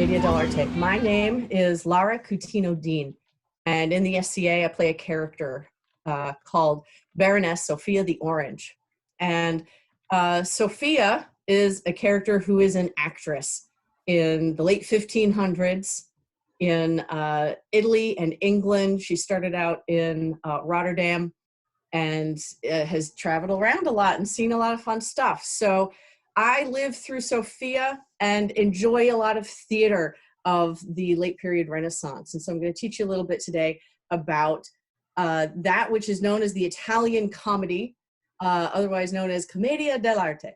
Commedia dell'Arte. My name is Lara Coutinho Dean, and in the SCA I play a character called Baroness Sophia the Orange. And Sophia is a character who is an actress in the late 1500s in Italy and England. She started out in Rotterdam and has traveled around a lot and seen a lot of fun stuff. So I lived through Sophia and enjoy a lot of theater of the late period Renaissance. And so I'm going to teach you a little bit today about that which is known as the Italian comedy, otherwise known as Commedia dell'Arte.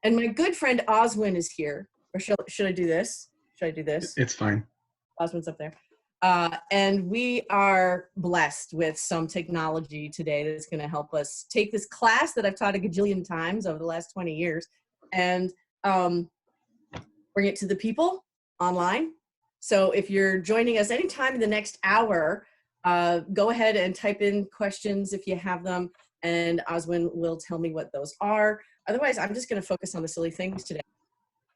And my good friend Osmond is here. Or should I do this? Should I do this? It's fine. Osmond's up there. And we are blessed with some technology today that's going to help us take this class that I've taught a gajillion times over the last 20 years and bring it to the people online. So if you're joining us anytime in the next hour, go ahead and type in questions if you have them, and Oswin will tell me what those are. Otherwise, I'm just going to focus on the silly things today.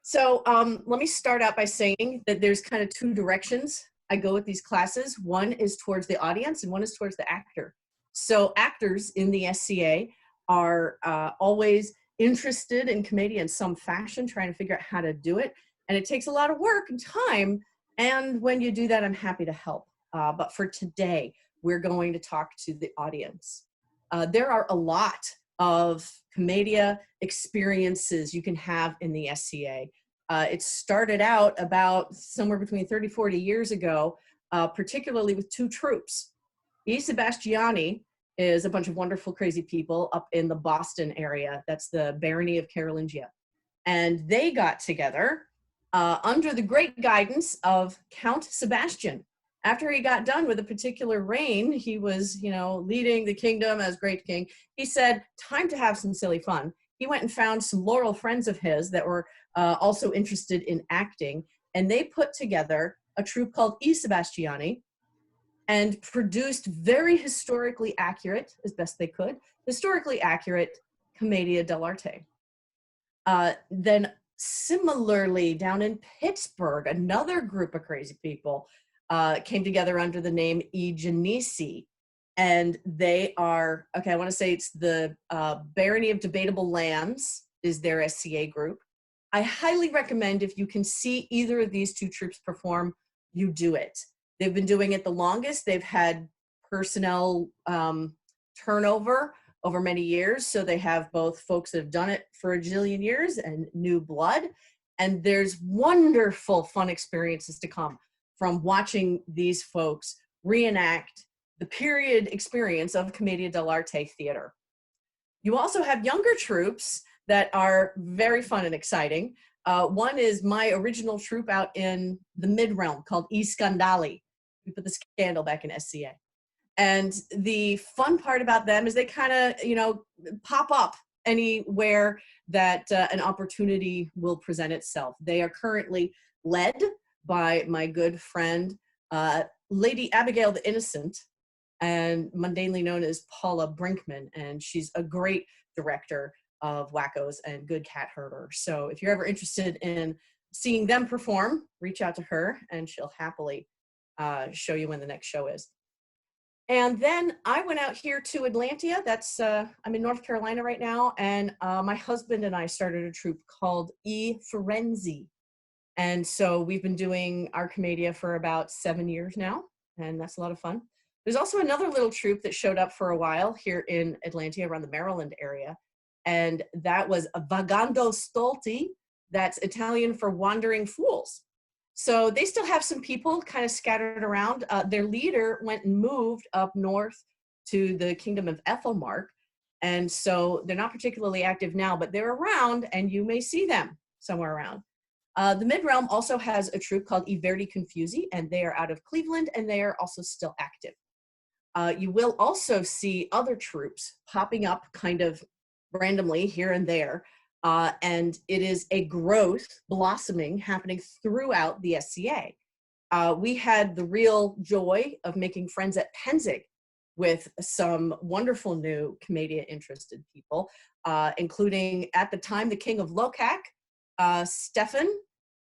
So let me start out by saying that there's kind of two directions I go with these classes. One is towards the audience and one is towards the actor. So actors in the SCA are always interested in comedy in some fashion, trying to figure out how to do it. And it takes a lot of work and time. And when you do that, I'm happy to help. But for today, we're going to talk to the audience. There are a lot of Commedia experiences you can have in the SCA. It started out about somewhere between 30, 40 years ago, particularly with two troupes. I Sebastiani is a bunch of wonderful, crazy people up in the Boston area. That's the Barony of Carolingia. And they got together under the great guidance of Count Sebastian. After he got done with a particular reign, he was, leading the kingdom as great king. He said, time to have some silly fun. He went and found some loyal friends of his that were also interested in acting, and they put together a troupe called I Sebastiani and produced very historically accurate, as best they could, historically accurate Commedia dell'Arte. Then similarly, down in Pittsburgh, another group of crazy people came together under the name I Genesi. And they are, okay, I want to say it's the Barony of Debatable Lands is their SCA group. I highly recommend if you can see either of these two troupes perform, you do it. They've been doing it the longest. They've had personnel turnover over many years. So they have both folks that have done it for a jillion years and new blood. And there's wonderful fun experiences to come from watching these folks reenact the period experience of Commedia dell'Arte theater. You also have younger troupes that are very fun and exciting. One is my original troupe out in the Midrealm called I Scandali. We put the scandal back in SCA. And the fun part about them is they kind of, pop up anywhere that an opportunity will present itself. They are currently led by my good friend, Lady Abigail the Innocent, and mundanely known as Paula Brinkman, and she's a great director of wackos and good cat herder. So if you're ever interested in seeing them perform, reach out to her and she'll happily show you when the next show is. And then I went out here to Atlantia. That's I'm in North Carolina right now, and my husband and I started a troupe called I Firenze. And so we've been doing our Commedia for about 7 years now, and that's a lot of fun. There's also another little troupe that showed up for a while here in Atlantia, around the Maryland area, and that was Vagando Stolti. That's Italian for wandering fools. So they still have some people kind of scattered around. Their leader went and moved up north to the kingdom of Ethelmark, and so they're not particularly active now, but they're around, and you may see them somewhere around. The Midrealm also has a troupe called I Verdi Confusi, and they are out of Cleveland, and they are also still active. You will also see other troupes popping up kind of randomly here and there, and it is a growth, blossoming happening throughout the SCA. We had the real joy of making friends at Penzig with some wonderful new Commedia-interested people, including, at the time, the king of Locac, Stefan,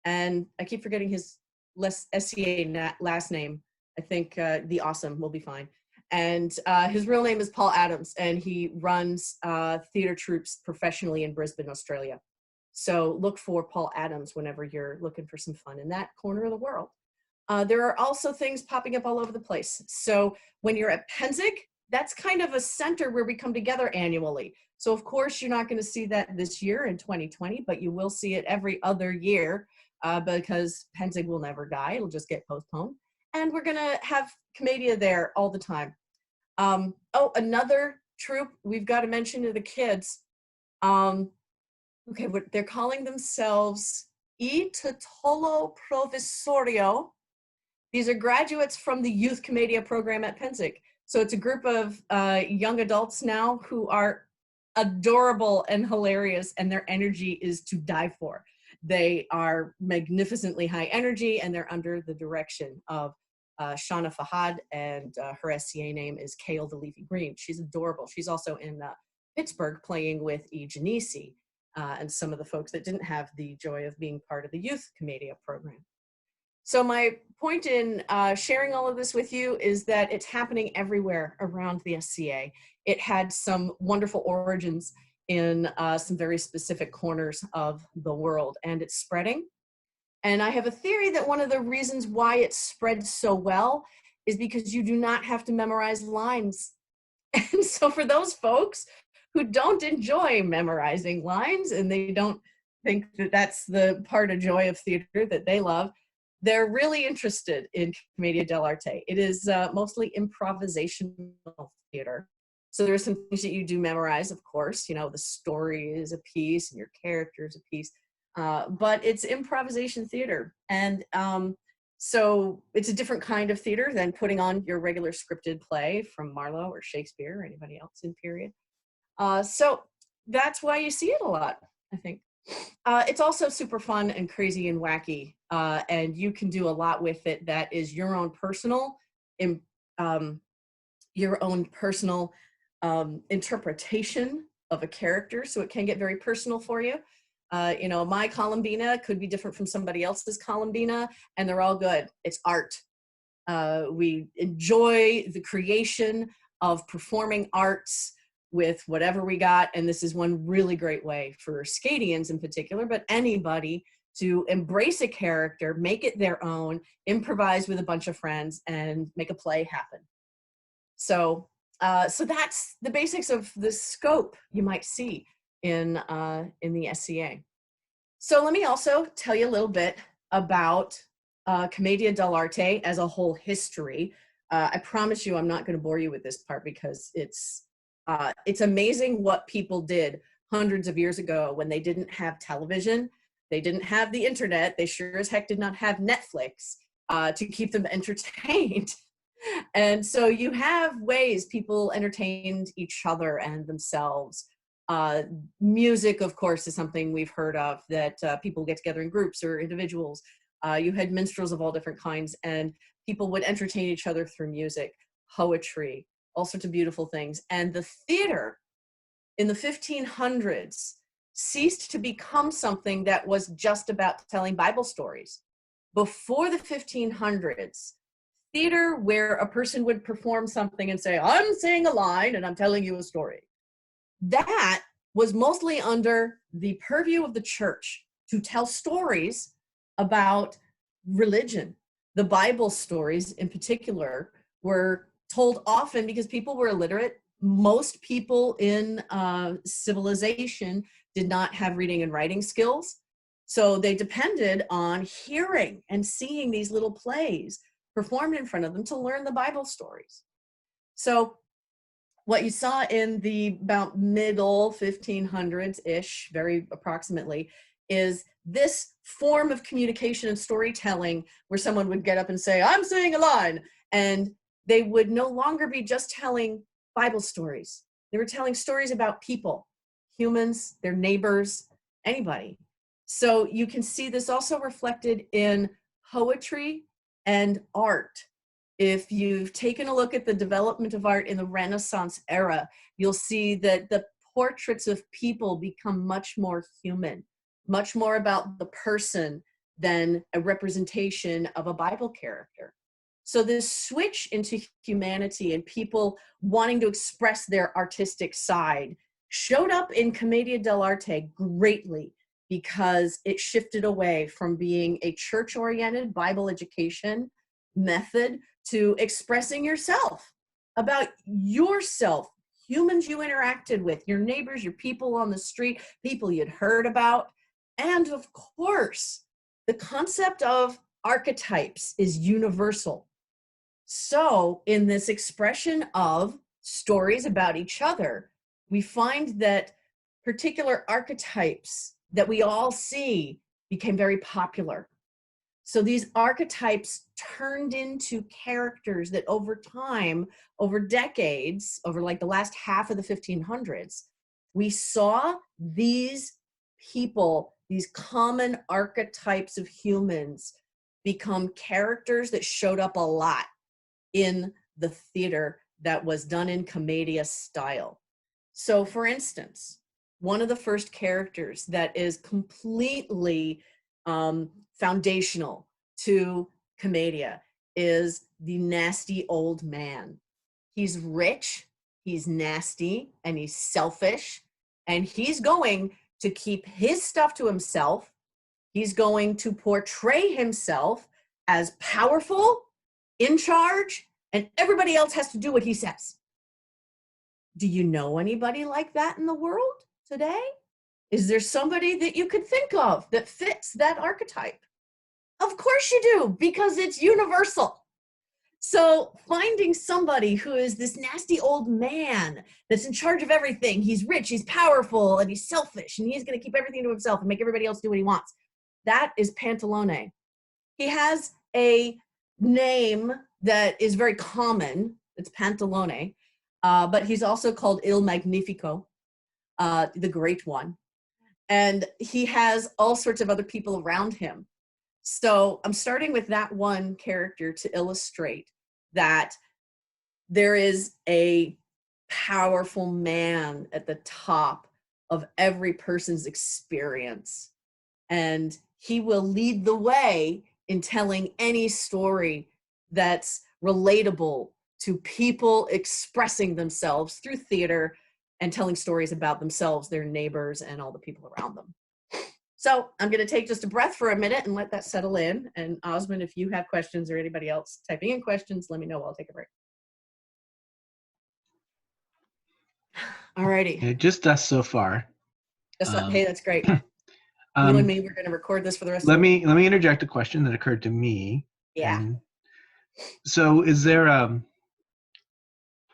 and I keep forgetting his SCA last name. I think the Awesome will be fine. And his real name is Paul Adams, and he runs theater troupes professionally in Brisbane, Australia. So look for Paul Adams whenever you're looking for some fun in that corner of the world. There are also things popping up all over the place. So when you're at Penzig, that's kind of a center where we come together annually. So of course, you're not going to see that this year in 2020, but you will see it every other year because Penzig will never die. It'll just get postponed. And we're going to have Commedia there all the time. Oh, another troupe we've got to mention to the kids. Okay, they're calling themselves I Titolo Provvisorio. These are graduates from the Youth Commedia program at Penzig. So it's a group of young adults now who are adorable and hilarious, and their energy is to die for. They are magnificently high energy, and they're under the direction of Shauna Fahad, and her SCA name is Kale the Leafy Green. She's adorable. She's also in Pittsburgh playing with E. Genesi and some of the folks that didn't have the joy of being part of the Youth Commedia program. So my point in sharing all of this with you is that it's happening everywhere around the SCA. It had some wonderful origins in some very specific corners of the world, and it's spreading. And I have a theory that one of the reasons why it spread so well is because you do not have to memorize lines. And so for those folks who don't enjoy memorizing lines, and they don't think that that's the part of joy of theater that they love, they're really interested in Commedia dell'Arte. It is mostly improvisational theater. So there's some things that you do memorize, of course, you know, the story is a piece and your character is a piece, but it's improvisation theater. And so it's a different kind of theater than putting on your regular scripted play from Marlowe or Shakespeare or anybody else in period. So that's why you see it a lot, I think. It's also super fun and crazy and wacky, and you can do a lot with it that is your own personal, interpretation of a character. So it can get very personal for you. You know, my Columbina could be different from somebody else's Columbina, and they're all good. It's art. We enjoy the creation of performing arts with whatever we got, and this is one really great way for Scadians in particular, but anybody to embrace a character, make it their own, improvise with a bunch of friends, and make a play happen. So, so that's the basics of the scope you might see in the SCA. So let me also tell you a little bit about Commedia dell'Arte as a whole history. I promise you I'm not going to bore you with this part because it's amazing what people did hundreds of years ago when they didn't have television, they didn't have the internet, they sure as heck did not have Netflix to keep them entertained. And so you have ways people entertained each other and themselves. Music, of course, is something we've heard of, that people get together in groups or individuals. You had minstrels of all different kinds, and people would entertain each other through music, poetry, all sorts of beautiful things. And the theater in the 1500s ceased to become something that was just about telling Bible stories. Before the 1500s, theater where a person would perform something and say, I'm saying a line and I'm telling you a story, that was mostly under the purview of the church to tell stories about religion. The Bible stories in particular were told often because people were illiterate. Most people in civilization did not have reading and writing skills. So they depended on hearing and seeing these little plays performed in front of them to learn the Bible stories. So what you saw in the about middle 1500s-ish, very approximately, is this form of communication and storytelling where someone would get up and say, I'm saying a line, and they would no longer be just telling Bible stories. They were telling stories about people, humans, their neighbors, anybody. So you can see this also reflected in poetry and art. If you've taken a look at the development of art in the Renaissance era, you'll see that the portraits of people become much more human, much more about the person than a representation of a Bible character. So this switch into humanity and people wanting to express their artistic side showed up in Commedia dell'Arte greatly, because it shifted away from being a church-oriented Bible education method to expressing yourself, about yourself, humans you interacted with, your neighbors, your people on the street, people you'd heard about. And of course, the concept of archetypes is universal. So in this expression of stories about each other, we find that particular archetypes that we all see became very popular. So these archetypes turned into characters that over time, over decades, over like the last half of the 1500s, we saw these people, these common archetypes of humans, become characters that showed up a lot in the theater that was done in commedia style. So for instance, one of the first characters that is completely foundational to commedia is the nasty old man. He's rich, he's nasty, and he's selfish, and he's going to keep his stuff to himself. He's going to portray himself as powerful, in charge, and everybody else has to do what he says. Do you know anybody like that in the world today? Is there somebody that you could think of that fits that archetype? Of course you do, because it's universal. So finding somebody who is this nasty old man that's in charge of everything, he's rich, he's powerful, and he's selfish, and he's going to keep everything to himself and make everybody else do what he wants. That is Pantalone. He has a name that is very common. It's Pantalone, but he's also called Il Magnifico, the Great One. And he has all sorts of other people around him. So I'm starting with that one character to illustrate that there is a powerful man at the top of every person's experience. And he will lead the way in telling any story that's relatable to people expressing themselves through theater and telling stories about themselves, their neighbors, and all the people around them. So I'm going to take just a breath for a minute and let that settle in. And Osmond, if you have questions or anybody else typing in questions, let me know. I'll take a break. All righty. It just us so far. Hey, that's great. You and me, we're going to record this for the rest of the week. Let me interject a question that occurred to me. Yeah. So is there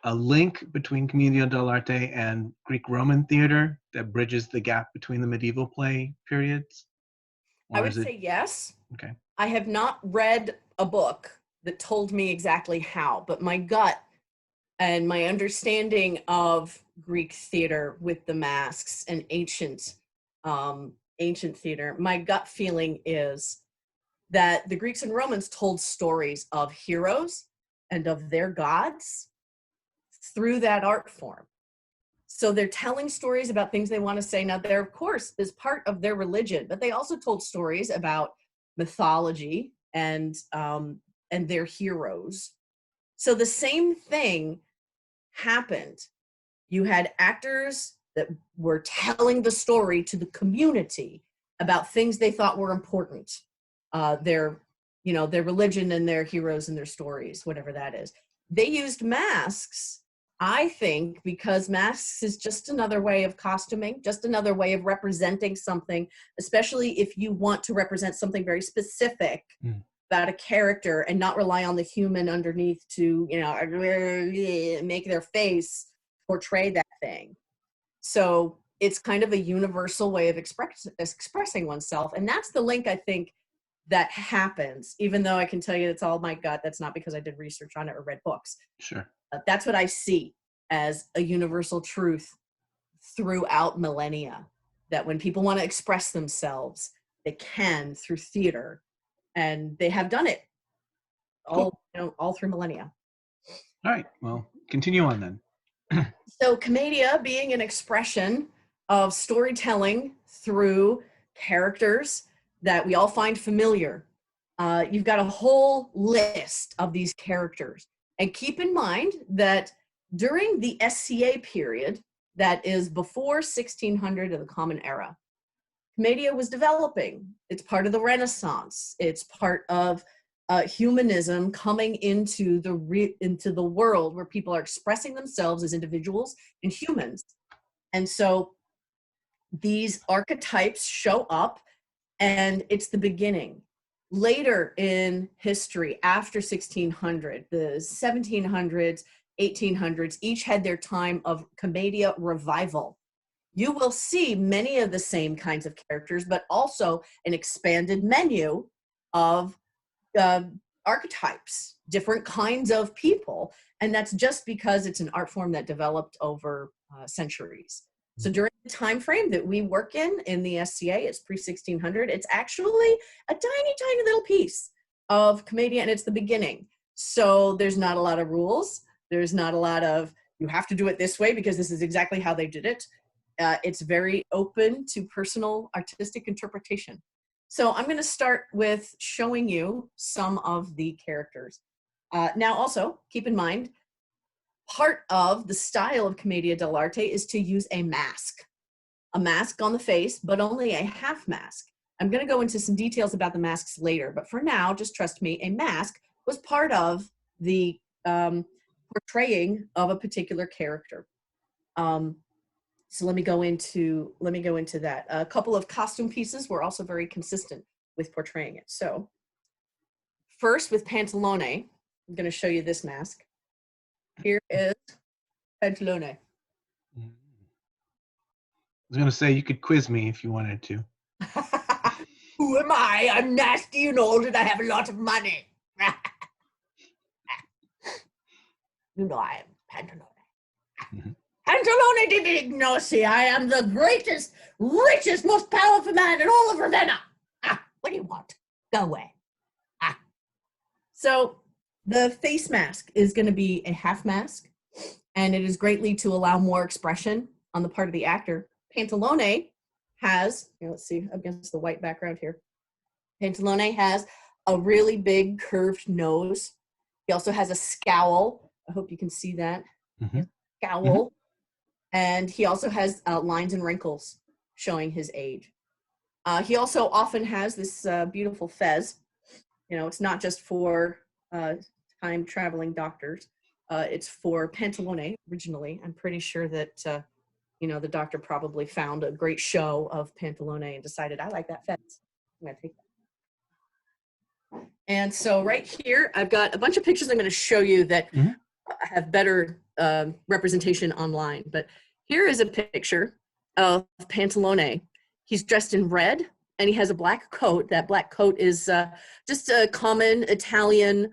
a link between Commedia dell'Arte and Greek-Roman theater that bridges the gap between the medieval play periods? I would say yes. Okay. I have not read a book that told me exactly how, but my gut and my understanding of Greek theater with the masks and ancient theater, my gut feeling is that the Greeks and Romans told stories of heroes and of their gods through that art form. So they're telling stories about things they want to say. Now, there, of course, is part of their religion, but they also told stories about mythology and their heroes. So the same thing happened. You had actors that were telling the story to the community about things they thought were important. Their religion and their heroes and their stories, whatever that is. They used masks, I think, because masks is just another way of costuming, just another way of representing something, especially if you want to represent something very specific about a character and not rely on the human underneath to, make their face portray that thing. So it's kind of a universal way of expressing oneself. And that's the link, I think, that happens, even though I can tell you it's all my gut. That's not because I did research on it or read books. Sure. That's what I see as a universal truth throughout millennia, that when people want to express themselves, they can through theater, and they have done it all through millennia. All right, well, continue on then. So commedia being an expression of storytelling through characters that we all find familiar. You've got a whole list of these characters. And keep in mind that during the SCA period, that is before 1600 of the Common Era, Commedia was developing. It's part of the Renaissance. It's part of humanism coming into the world where people are expressing themselves as individuals and humans. And so these archetypes show up, and it's the beginning. Later in history, after 1600, the 1700s, 1800s, each had their time of Commedia revival. You will see many of the same kinds of characters, but also an expanded menu of archetypes, different kinds of people. And that's just because it's an art form that developed over centuries. So during the time frame that we work in the SCA, it's pre-1600, it's actually a tiny, tiny little piece of Commedia, and it's the beginning. So there's not a lot of rules. There's not a lot of, you have to do it this way because this is exactly how they did it. It's very open to personal artistic interpretation. So I'm going to start with showing you some of the characters. Now also, keep in mind, part of the style of Commedia dell'Arte is to use a mask on the face, but only a half mask. I'm going to go into some details about the masks later, but for now, just trust me, a mask was part of the portraying of a particular character. So let me go into that. A couple of costume pieces were also very consistent with portraying it. So first with Pantalone, I'm going to show you this mask. Here is Pantalone. I was going to say you could quiz me if you wanted to. Who am I? I'm nasty and old and I have a lot of money. You know I am Pantalone. Mm-hmm. Pantalone di Vignosi. I am the greatest, richest, most powerful man in all of Ravenna. What do you want? Go away. So the face mask is going to be a half mask, and it is greatly to allow more expression on the part of the actor. Pantalone has, let's see, against the white background here. Pantalone has a really big curved nose. He also has a scowl. I hope you can see that. Mm-hmm. Scowl. Mm-hmm. And he also has lines and wrinkles showing his age. He also often has this beautiful fez. It's not just for time-traveling doctors. It's for Pantalone originally. I'm pretty sure that, the doctor probably found a great show of Pantalone and decided, I like that fez. I'm going to take that. And so right here, I've got a bunch of pictures I'm going to show you that have better representation online. But here is a picture of Pantalone. He's dressed in red and he has a black coat. That black coat is just a common Italian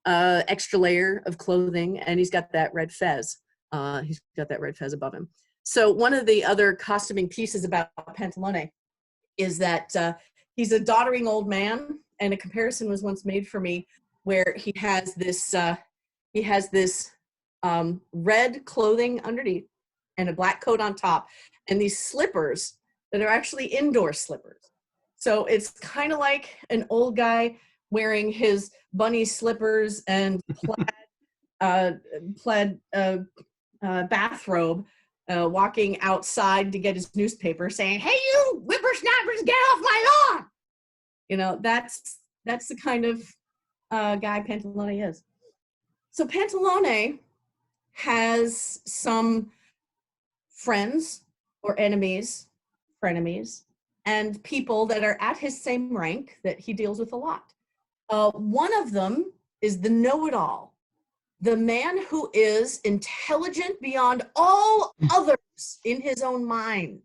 extra layer of clothing, and he's got that red fez. He's got that red fez above him. So one of the other costuming pieces about Pantalone is that he's a doddering old man, and a comparison was once made for me where he has this red clothing underneath and a black coat on top, and these slippers that are actually indoor slippers. So it's kind of like an old guy wearing his bunny slippers and plaid bathrobe, walking outside to get his newspaper saying, "Hey, you whippersnappers, get off my lawn!" That's the kind of guy Pantalone is. So Pantalone has some friends or enemies, frenemies, and people that are at his same rank that he deals with a lot. One of them is the know-it-all, the man who is intelligent beyond all others in his own mind.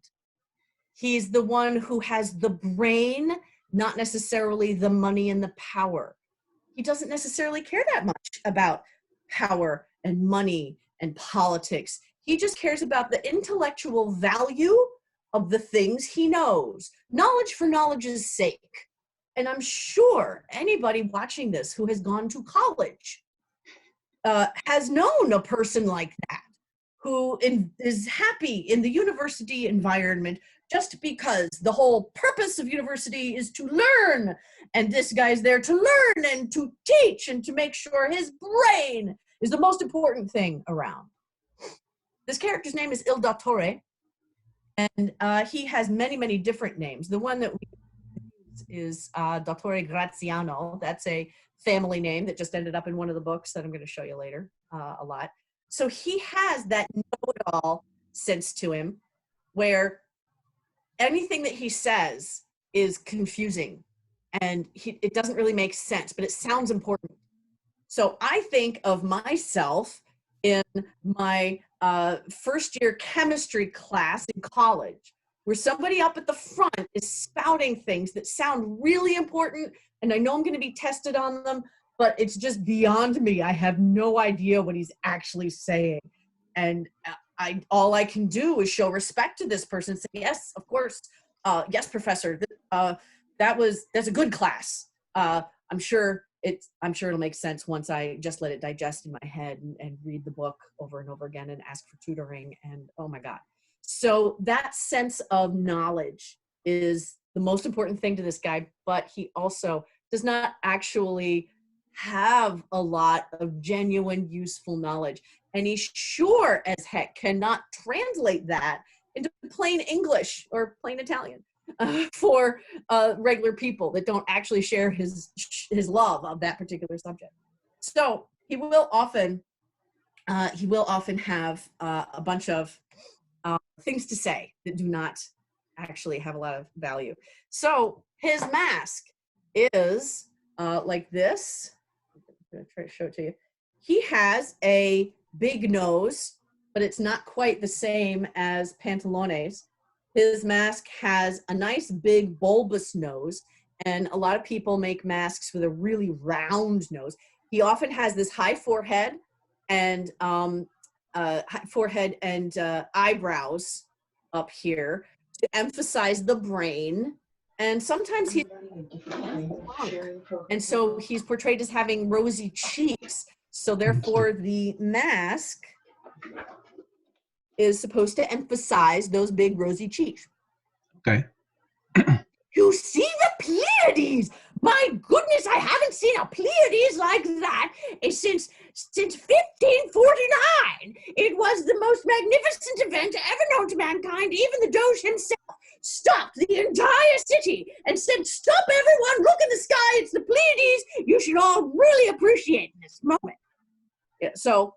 He's the one who has the brain, not necessarily the money and the power. He doesn't necessarily care that much about power and money and politics. He just cares about the intellectual value of the things he knows. Knowledge for knowledge's sake. And I'm sure anybody watching this who has gone to college has known a person like that, who is happy in the university environment just because the whole purpose of university is to learn, and this guy's there to learn and to teach and to make sure his brain is the most important thing around. This character's name is Ilda Torre, and he has many, many different names. The one that we use is Dottore Graziano. That's a family name that just ended up in one of the books that I'm going to show you later a lot. So he has that know-it-all sense to him, where anything that he says is confusing, and it doesn't really make sense, but it sounds important. So I think of myself in my first year chemistry class in college, where somebody up at the front is spouting things that sound really important, and I know I'm going to be tested on them, but it's just beyond me. I have no idea what he's actually saying. And all I can do is show respect to this person, say, yes, of course, yes, professor, that's a good class. I'm sure it'll make sense once I just let it digest in my head and read the book over and over again and ask for tutoring, and oh my God. So that sense of knowledge is the most important thing to this guy, but he also does not actually have a lot of genuine, useful knowledge. And he sure as heck cannot translate that into plain English or plain Italian for regular people that don't actually share his love of that particular subject. So he will often have a bunch of things to say that do not actually have a lot of value. So his mask is like this. I'm going to try to show it to you. He has a big nose, but it's not quite the same as Pantalone's. His mask has a nice big bulbous nose, and a lot of people make masks with a really round nose. He often has this high forehead and eyebrows up here to emphasize the brain. And sometimes he's drunk, and so he's portrayed as having rosy cheeks. So therefore, the mask is supposed to emphasize those big rosy cheeks. Okay. You see the Pleiades! My goodness, I haven't seen a Pleiades like that since 1549. It was the most magnificent event ever known to mankind. Even the Doge himself stopped the entire city and said, "Stop, everyone, look in the sky, it's the Pleiades. You should all really appreciate this moment." Yeah, so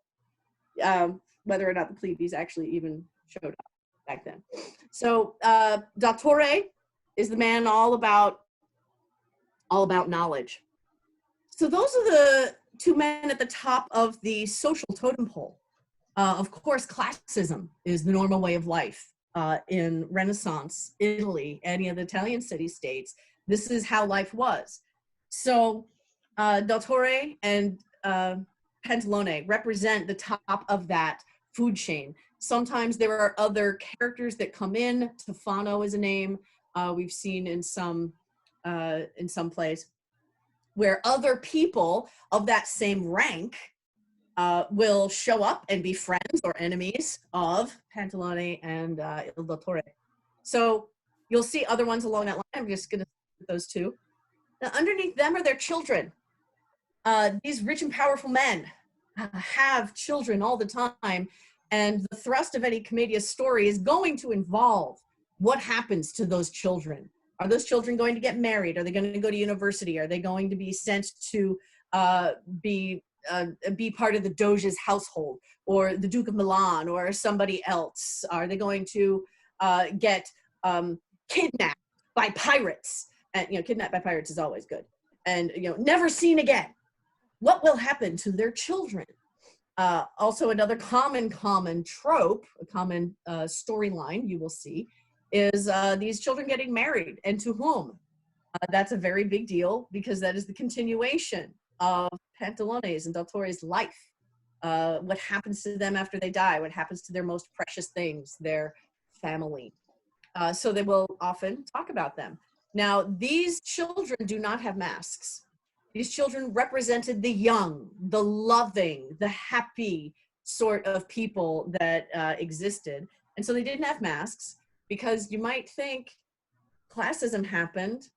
whether or not the Pleiades actually even showed up back then. So Dottore is the man all about knowledge. So those are the two men at the top of the social totem pole. Of course, classicism is the normal way of life in Renaissance Italy, any of the Italian city-states. This is how life was. So Dottore and Pantalone represent the top of that food chain. Sometimes there are other characters that come in. Tofano is a name we've seen in some plays, where other people of that same rank will show up and be friends or enemies of Pantalone and Ilda Torre. So you'll see other ones along that line. I'm just going to put those two. Now, underneath them are their children. These rich and powerful men have children all the time, and the thrust of any Commedia story is going to involve what happens to those children. Are those children going to get married? Are they going to go to university? Are they going to be sent to be part of the Doge's household, or the Duke of Milan, or somebody else? Are they going to get kidnapped by pirates? And kidnapped by pirates is always good. And never seen again. What will happen to their children? Also, another common trope, a common storyline you will see, is these children getting married, and to whom? That's a very big deal, because that is the continuation of Pantalone's and Dottore's life. What happens to them after they die? What happens to their most precious things, their family? So they will often talk about them. Now, these children do not have masks. These children represented the young, the loving, the happy sort of people that existed. And so they didn't have masks. because you might think classism happened,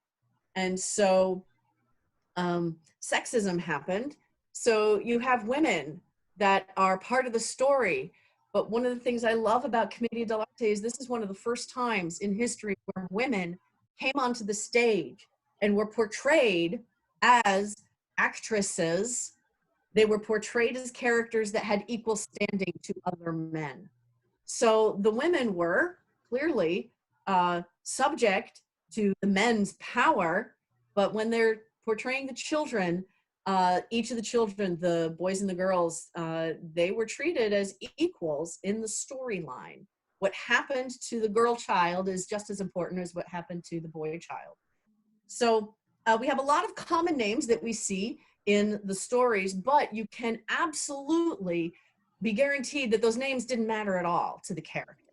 and so sexism happened. So you have women that are part of the story. But one of the things I love about Commedia dell'Arte is this is one of the first times in history where women came onto the stage and were portrayed as actresses. They were portrayed as characters that had equal standing to other men. So the women were clearly subject to the men's power, but when they're portraying the children, each of the children, the boys and the girls, they were treated as equals in the storyline. What happened to the girl child is just as important as what happened to the boy child. So we have a lot of common names that we see in the stories, but you can absolutely be guaranteed that those names didn't matter at all to the character.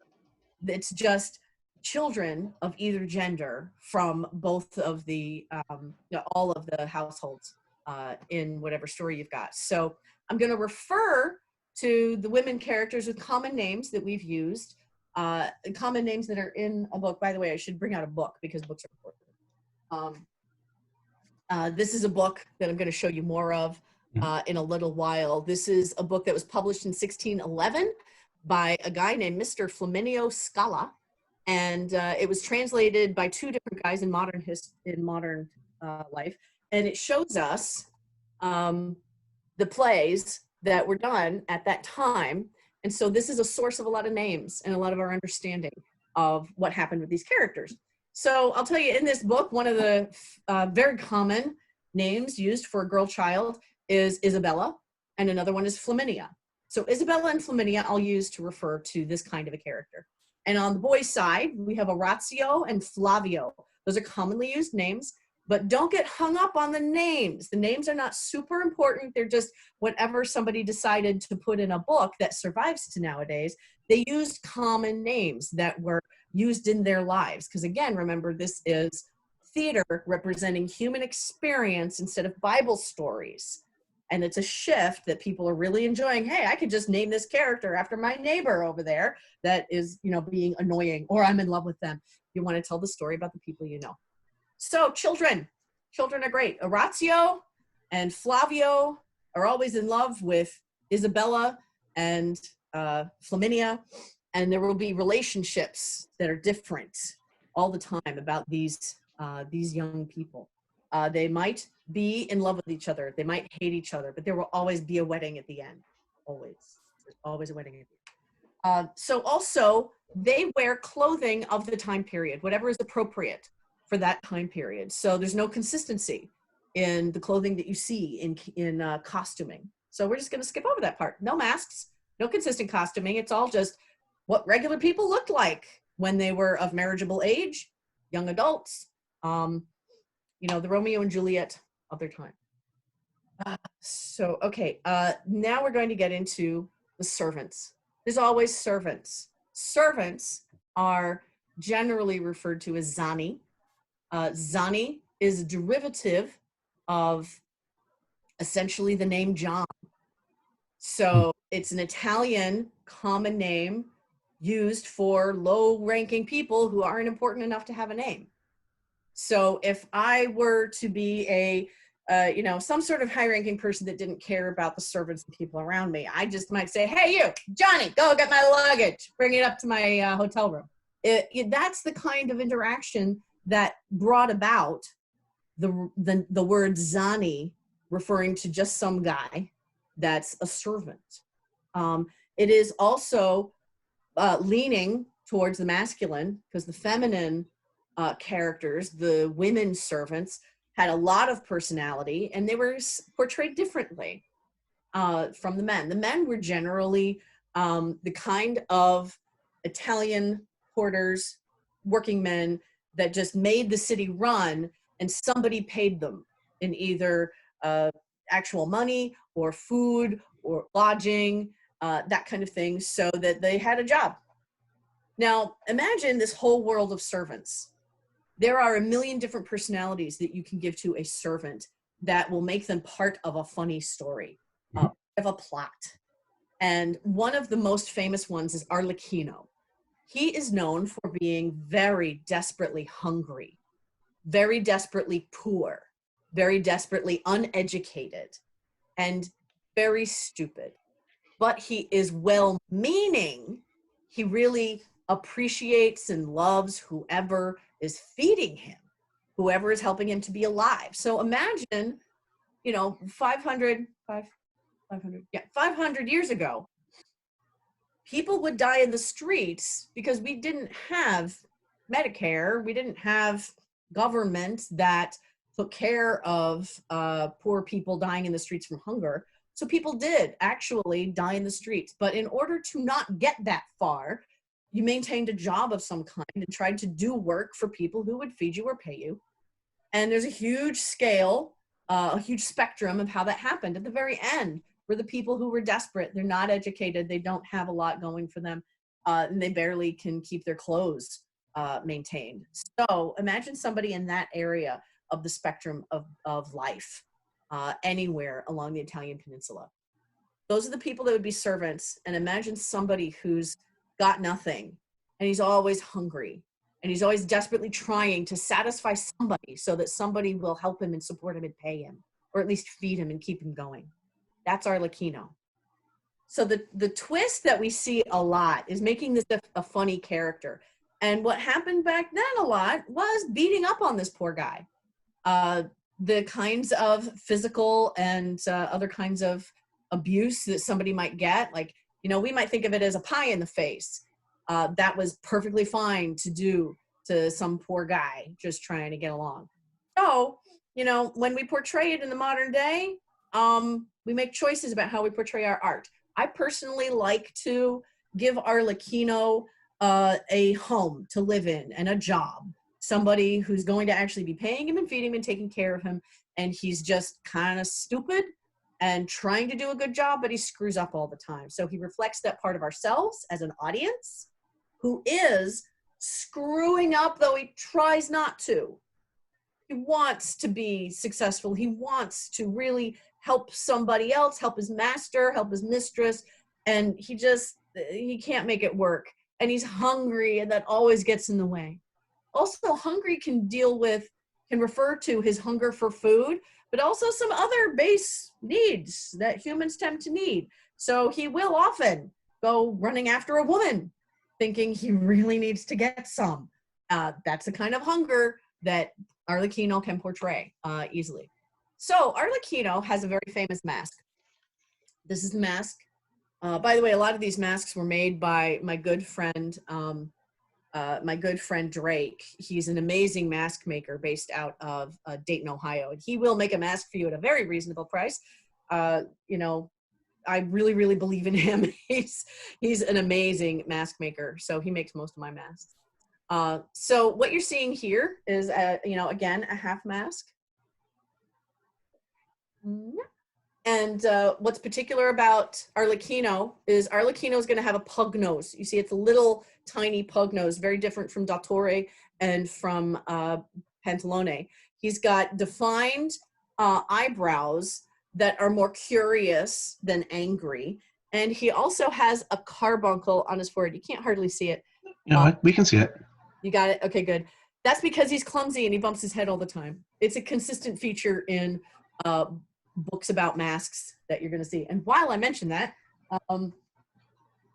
It's just children of either gender from both of the, all of the households in whatever story you've got. So I'm going to refer to the women characters with common names that we've used, common names that are in a book. By the way, I should bring out a book because books are important. This is a book that I'm going to show you more of in a little while. This is a book that was published in 1611 by a guy named Mr. Flaminio Scala, and it was translated by two different guys in modern life, and it shows us the plays that were done at that time. And so this is a source of a lot of names and a lot of our understanding of what happened with these characters. So I'll tell you, in this book, one of the very common names used for a girl child is Isabella, and another one is Flaminia. So Isabella and Flaminia I'll use to refer to this kind of a character. And on the boys' side, we have Orazio and Flavio. Those are commonly used names, but don't get hung up on the names. The names are not super important. They're just whatever somebody decided to put in a book that survives to nowadays. They used common names that were used in their lives. Because again, remember, this is theater representing human experience instead of Bible stories. And it's a shift that people are really enjoying. Hey, I could just name this character after my neighbor over there that is, being annoying, or I'm in love with them. You want to tell the story about the people you know. So children are great. Orazio and Flavio are always in love with Isabella and Flaminia, and there will be relationships that are different all the time about these young people. They might be in love with each other. They might hate each other, but there will always be a wedding at the end. Always. There's always a wedding at the end. So also, they wear clothing of the time period, whatever is appropriate for that time period. So there's no consistency in the clothing that you see in costuming. So we're just going to skip over that part. No masks, no consistent costuming. It's all just what regular people looked like when they were of marriageable age, young adults, the Romeo and Juliet of their time. Okay, now we're going to get into the servants. There's always servants. Servants are generally referred to as zani. Zani is a derivative of essentially the name John. So it's an Italian common name used for low-ranking people who aren't important enough to have a name. So if I were to be some sort of high-ranking person that didn't care about the servants and people around me, I just might say, hey, you, Johnny, go get my luggage, bring it up to my hotel room. That's the kind of interaction that brought about the word zani, referring to just some guy that's a servant. It is also leaning towards the masculine, because the feminine characters, the women servants, had a lot of personality, and they were portrayed differently from the men. The men were generally the kind of Italian porters, working men that just made the city run, and somebody paid them in either actual money or food or lodging, that kind of thing, so that they had a job. Now, imagine this whole world of servants. There are a million different personalities that you can give to a servant that will make them part of a funny story, of a plot. And one of the most famous ones is Arlaquino. He is known for being very desperately hungry, very desperately poor, very desperately uneducated, and very stupid. But he is well-meaning. He really appreciates and loves whoever is feeding him, whoever is helping him to be alive. So imagine, 500 years ago, people would die in the streets because we didn't have Medicare. We didn't have government that took care of poor people dying in the streets from hunger. So people did actually die in the streets. But in order to not get that far, you maintained a job of some kind and tried to do work for people who would feed you or pay you. And there's a huge scale, a huge spectrum of how that happened. At the very end were the people who were desperate. They're not educated. They don't have a lot going for them. And they barely can keep their clothes maintained. So imagine somebody in that area of the spectrum of life, anywhere along the Italian peninsula. Those are the people that would be servants. And imagine somebody who's got nothing and he's always hungry and he's always desperately trying to satisfy somebody so that somebody will help him and support him and pay him, or at least feed him and keep him going. That's Arlaquino. So the twist that we see a lot is making this a funny character. And what happened back then a lot was beating up on this poor guy. The kinds of physical and other kinds of abuse that somebody might get, like, we might think of it as a pie in the face. That was perfectly fine to do to some poor guy just trying to get along. So, when we portray it in the modern day, we make choices about how we portray our art. I personally like to give Arlaquino a home to live in and a job. Somebody who's going to actually be paying him and feeding him and taking care of him. And he's just kind of stupid and trying to do a good job, but he screws up all the time. So he reflects that part of ourselves as an audience who is screwing up, though he tries not to. He wants to be successful. He wants to really help somebody else, help his master, help his mistress. And he can't make it work. And he's hungry, and that always gets in the way. Also, hungry can refer to his hunger for food, but also some other base needs that humans tend to need. So he will often go running after a woman, thinking he really needs to get some. That's the kind of hunger that Arlaquino can portray easily. So Arlaquino has a very famous mask. This is the mask. By the way, a lot of these masks were made by my good friend Drake. He's an amazing mask maker based out of Dayton, Ohio, and he will make a mask for you at a very reasonable price. I really, really believe in him. He's an amazing mask maker, so he makes most of my masks. So what you're seeing here is, again, a half mask. And what's particular about Arlaquino is Arlaquino is going to have a pug nose. You see, it's a little tiny pug nose, very different from Ilda Torre and from Pantalone. He's got defined eyebrows that are more curious than angry. And he also has a carbuncle on his forehead. You can't hardly see it. We can see it. You got it? Okay, good. That's because he's clumsy and he bumps his head all the time. It's a consistent feature in books about masks that you're going to see. And while I mention that,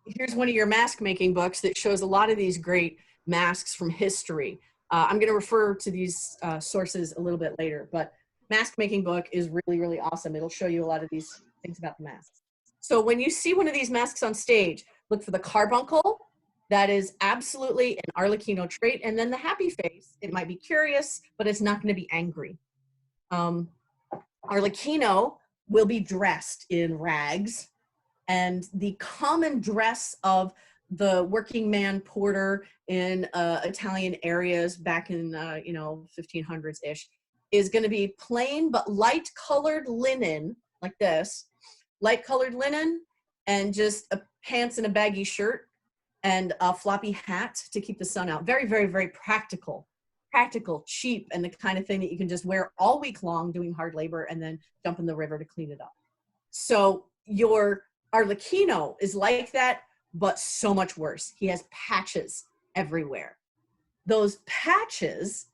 here's one of your mask making books that shows a lot of these great masks from history. I'm going to refer to these sources a little bit later, but mask making book is really, really awesome. It'll show you a lot of these things about the masks. So when you see one of these masks on stage, look for the carbuncle. That is absolutely an Arlaquino trait. And then the happy face, it might be curious, but it's not going to be angry. Arlaquino will be dressed in rags, and the common dress of the working man porter in Italian areas back in 1500s-ish is going to be plain but light colored linen, like this, light colored linen, and just pants and a baggy shirt and a floppy hat to keep the sun out. Very, very, very practical, cheap, and the kind of thing that you can just wear all week long doing hard labor and then jump in the river to clean it up. So your Arlaquino is like that, but so much worse. He has patches everywhere. Those patches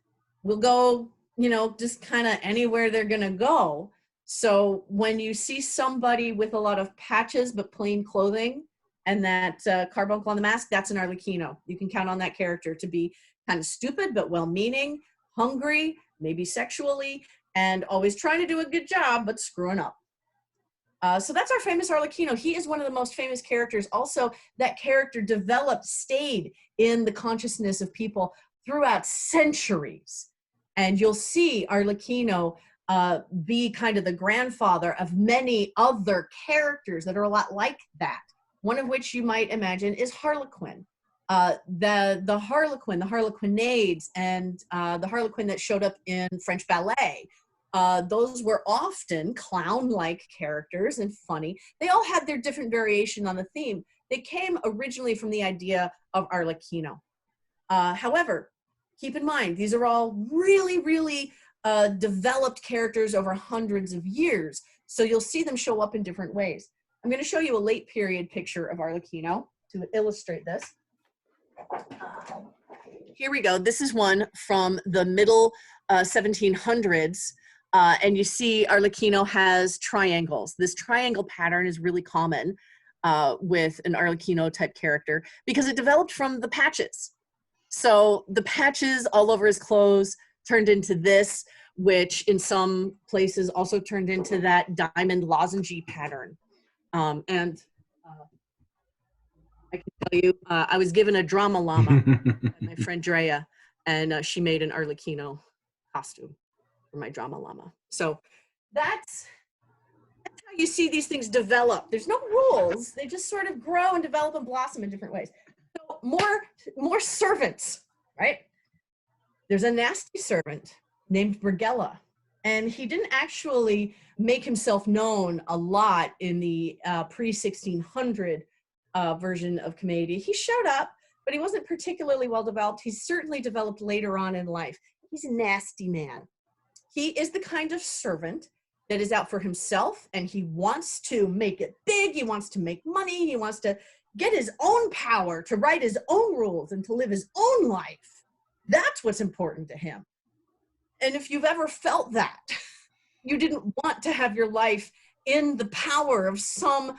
will go, you know, just kind of anywhere they're going to go. So when you see somebody with a lot of patches but plain clothing and that carbuncle on the mask, that's an Arlaquino. You can count on that character to be kind of stupid but well-meaning, hungry, maybe sexually, and always trying to do a good job but screwing up. So that's our famous Arlaquino. He is one of the most famous characters. Also, that character developed, stayed in the consciousness of people throughout centuries. And you'll see Arlaquino be kind of the grandfather of many other characters that are a lot like that. One of which you might imagine is Harlequin. The Harlequin, the Harlequinades, and the Harlequin that showed up in French ballet. Those were often clown-like characters and funny. They all had their different variation on the theme. They came originally from the idea of Arlaquino. However, keep in mind, these are all really, really developed characters over hundreds of years. So you'll see them show up in different ways. I'm going to show you a late period picture of Arlaquino to illustrate this. Here we go. This is one from the middle 1700s. And you see Arlaquino has triangles. This triangle pattern is really common with an Arlaquino type character because it developed from the patches. So the patches all over his clothes turned into this, which in some places also turned into that diamond lozenge pattern. And I can tell you, I was given a drama llama by my friend Drea, and she made an Arlaquino costume for my drama llama. So that's how you see these things develop. There's no rules. They just sort of grow and develop and blossom in different ways. So more servants, right? There's a nasty servant named Brighella, and he didn't actually make himself known a lot in the pre-1600 version of Commedia. He showed up, but he wasn't particularly well developed. He's certainly developed later on in life. He's a nasty man. He is the kind of servant that is out for himself, and he wants to make it big. He wants to make money. He wants to get his own power, to write his own rules, and to live his own life. That's what's important to him. And if you've ever felt that, you didn't want to have your life in the power of some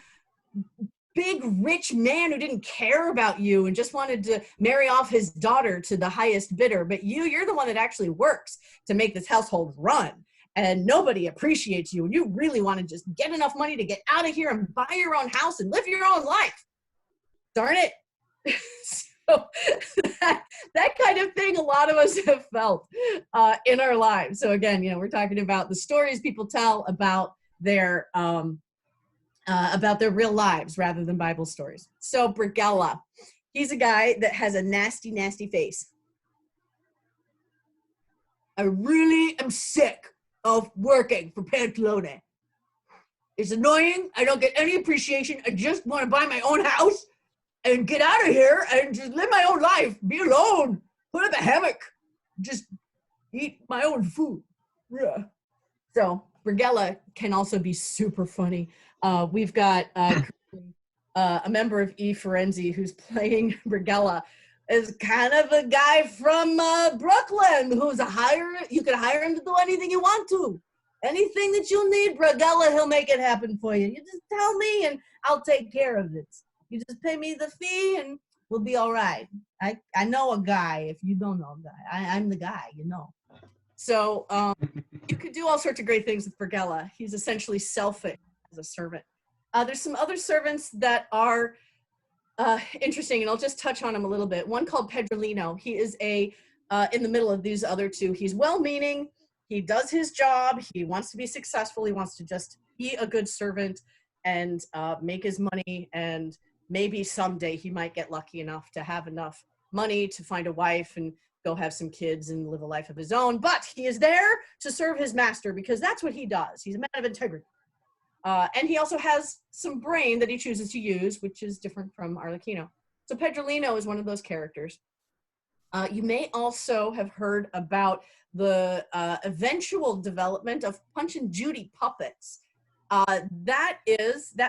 big rich man who didn't care about you and just wanted to marry off his daughter to the highest bidder, but you're the one that actually works to make this household run, and nobody appreciates you, and you really want to just get enough money to get out of here and buy your own house and live your own life. Darn it. So that kind of thing a lot of us have felt in our lives. So again, you know, we're talking about the stories people tell about their real lives rather than Bible stories. So Brighella, he's a guy that has a nasty, nasty face. I really am sick of working for Pantalone. It's annoying. I don't get any appreciation. I just want to buy my own house and get out of here and just live my own life, be alone, put up a hammock, just eat my own food. Yeah. So Brighella can also be super funny. We've got a member of E. Ferenzi who's playing Brighella, is kind of a guy from Brooklyn who's you could hire him to do anything you want to. Anything that you need, Brighella, he'll make it happen for you. You just tell me and I'll take care of it. You just pay me the fee and we'll be all right. I know a guy if you don't know a guy. I'm the guy, you know. So you could do all sorts of great things with Brighella. He's essentially selfish as a servant. There's some other servants that are interesting, and I'll just touch on him a little bit. One called Pedro Lino. He is in the middle of these other two. He's well-meaning. He does his job. He wants to be successful. He wants to just be a good servant and make his money, and maybe someday he might get lucky enough to have enough money to find a wife and go have some kids and live a life of his own. But he is there to serve his master because that's what he does. He's a man of integrity. And he also has some brain that he chooses to use, which is different from Arlaquino. So Pedro Lino is one of those characters. You may also have heard about the eventual development of Punch and Judy puppets. That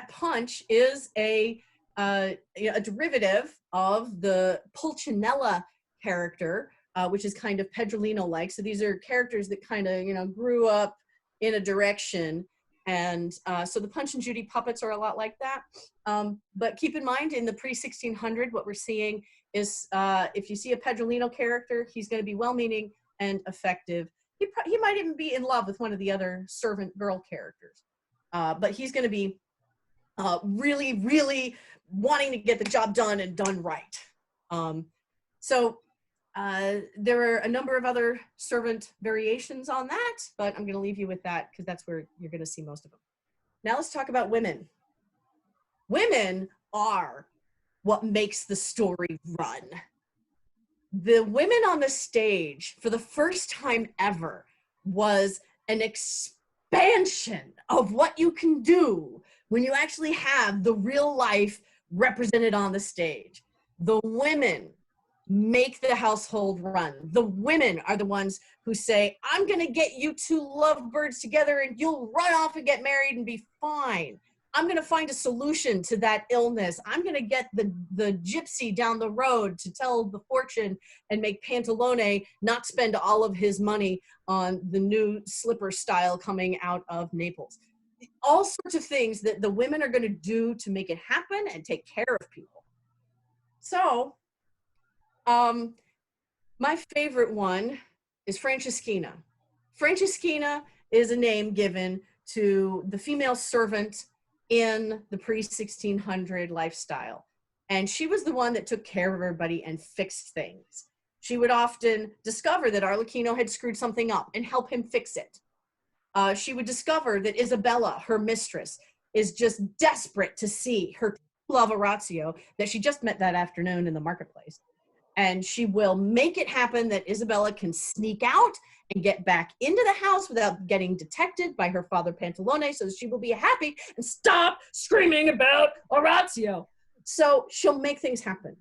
Punch is a a derivative of the Pulcinella character, which is kind of Pedro Lino-like. So these are characters that kind of, you know, grew up in a direction. And so the Punch and Judy puppets are a lot like that. But keep in mind, in the pre-1600, what we're seeing is if you see a Pedro Lino character, he's going to be well-meaning and effective. He might even be in love with one of the other servant girl characters. But he's going to be really, really wanting to get the job done and done right. There are a number of other servant variations on that, but I'm going to leave you with that because that's where you're going to see most of them. Now let's talk about women. Women are what makes the story run. The women on the stage, for the first time ever, was an expansion of what you can do when you actually have the real life represented on the stage. The women make the household run. The women are the ones who say, I'm going to get you two lovebirds together and you'll run off and get married and be fine. I'm going to find a solution to that illness. I'm going to get the gypsy down the road to tell the fortune and make Pantalone not spend all of his money on the new slipper style coming out of Naples. All sorts of things that the women are going to do to make it happen and take care of people. So, my favorite one is Franceschina. Franceschina is a name given to the female servant in the pre-1600 lifestyle. And she was the one that took care of everybody and fixed things. She would often discover that Arlaquino had screwed something up and help him fix it. She would discover that Isabella, her mistress, is just desperate to see her love Orazio that she just met that afternoon in the marketplace. And she will make it happen that Isabella can sneak out and get back into the house without getting detected by her father Pantalone, so she will be happy and stop screaming about Orazio. So she'll make things happen.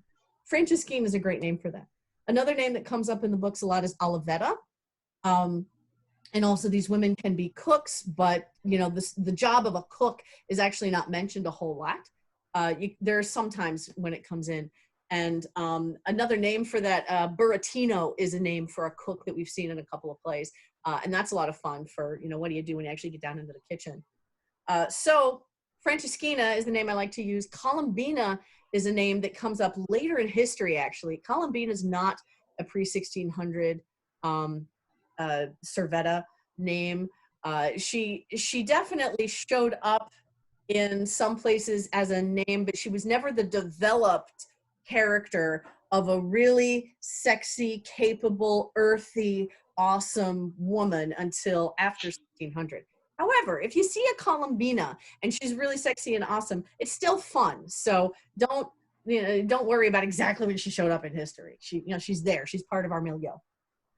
Franceschina is a great name for that. Another name that comes up in the books a lot is Olivetta. And also these women can be cooks, but you know, the job of a cook is actually not mentioned a whole lot. There are sometimes when it comes in. And another name for that, Burattino, is a name for a cook that we've seen in a couple of plays. And that's a lot of fun for, you know, what do you do when you actually get down into the kitchen? So Franceschina is the name I like to use. Columbina is a name that comes up later in history, actually. Columbina is not a pre-1600 servetta name. She definitely showed up in some places as a name, but she was never the developed character of a really sexy, capable, earthy, awesome woman until after 1600. However, if you see a Columbina and she's really sexy and awesome, it's still fun. So don't worry about exactly when she showed up in history. She's there. She's part of our milieu.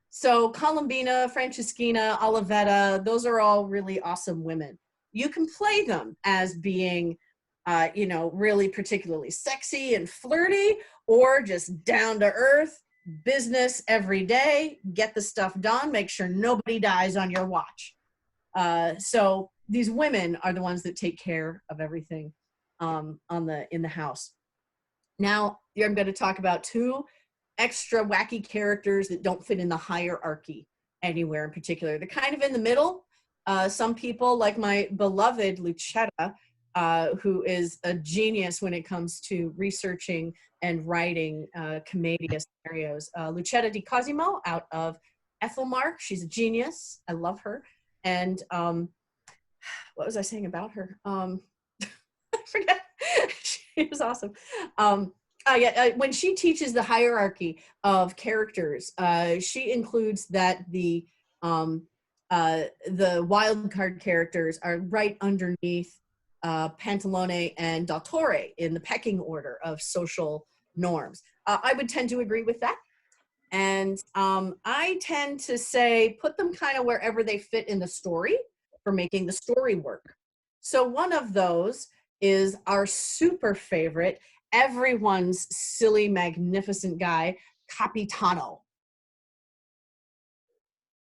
So Columbina, Franceschina, Olivetta, those are all really awesome women. You can play them as being really particularly sexy and flirty, or just down to earth, business every day, get the stuff done, make sure nobody dies on your watch. So these women are the ones that take care of everything in the house. Now, I'm going to talk about two extra wacky characters that don't fit in the hierarchy anywhere in particular. They're kind of in the middle. Some people, like my beloved Lucetta, who is a genius when it comes to researching and writing Commedia scenarios. Lucetta di Cosimo out of Ethelmark. She's a genius. I love her. And what was I saying about her? I forget. She was awesome. When she teaches the hierarchy of characters, she includes that the wild card characters are right underneath Pantalone and Ilda Torre in the pecking order of social norms. I would tend to agree with that. And I tend to say, put them kind of wherever they fit in the story for making the story work. So one of those is our super favorite, everyone's silly, magnificent guy, Capitano.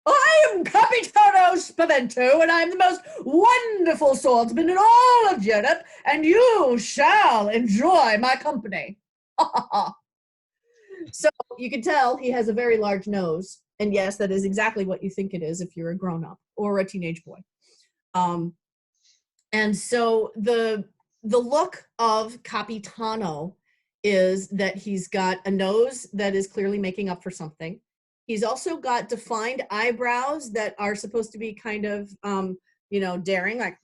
I am Capitano Spavento, and I am the most wonderful swordsman in all of Europe, and you shall enjoy my company. So you can tell he has a very large nose, and yes, that is exactly what you think it is if you're a grown-up or a teenage boy. And so the look of Capitano is that he's got a nose that is clearly making up for something. He's also got defined eyebrows that are supposed to be kind of, daring, like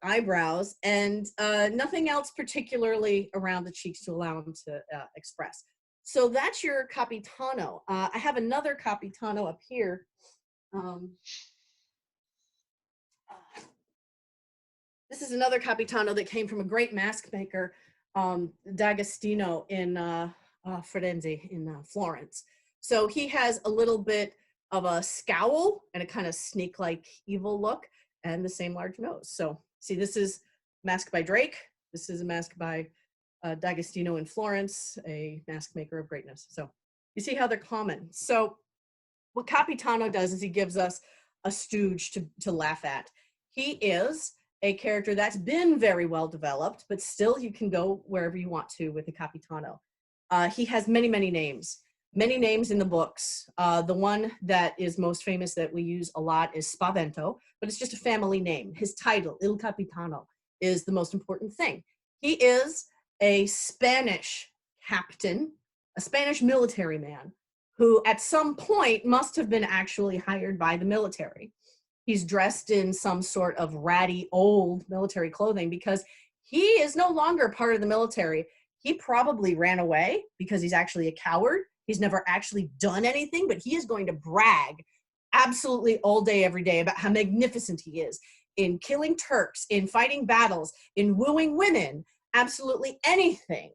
eyebrows, and nothing else particularly around the cheeks to allow him to express. So that's your Capitano. I have another Capitano up here. This is another Capitano that came from a great mask maker, D'Agostino in Firenze in Florence. So he has a little bit of a scowl and a kind of snake-like evil look and the same large nose. So see, this is mask by Drake. This is a mask by D'Agostino in Florence, a mask maker of greatness. So you see how they're common. So what Capitano does is he gives us a stooge to laugh at. He is a character that's been very well developed, but still you can go wherever you want to with the Capitano. He has many, many names in the books. The one that is most famous that we use a lot is Spavento, but it's just a family name. His title, Il Capitano, is the most important thing. He is a Spanish captain, a Spanish military man, who at some point must have been actually hired by the military. He's dressed in some sort of ratty old military clothing because he is no longer part of the military. He probably ran away because he's actually a coward. He's never actually done anything, but he is going to brag absolutely all day, every day about how magnificent he is in killing Turks, in fighting battles, in wooing women, absolutely anything.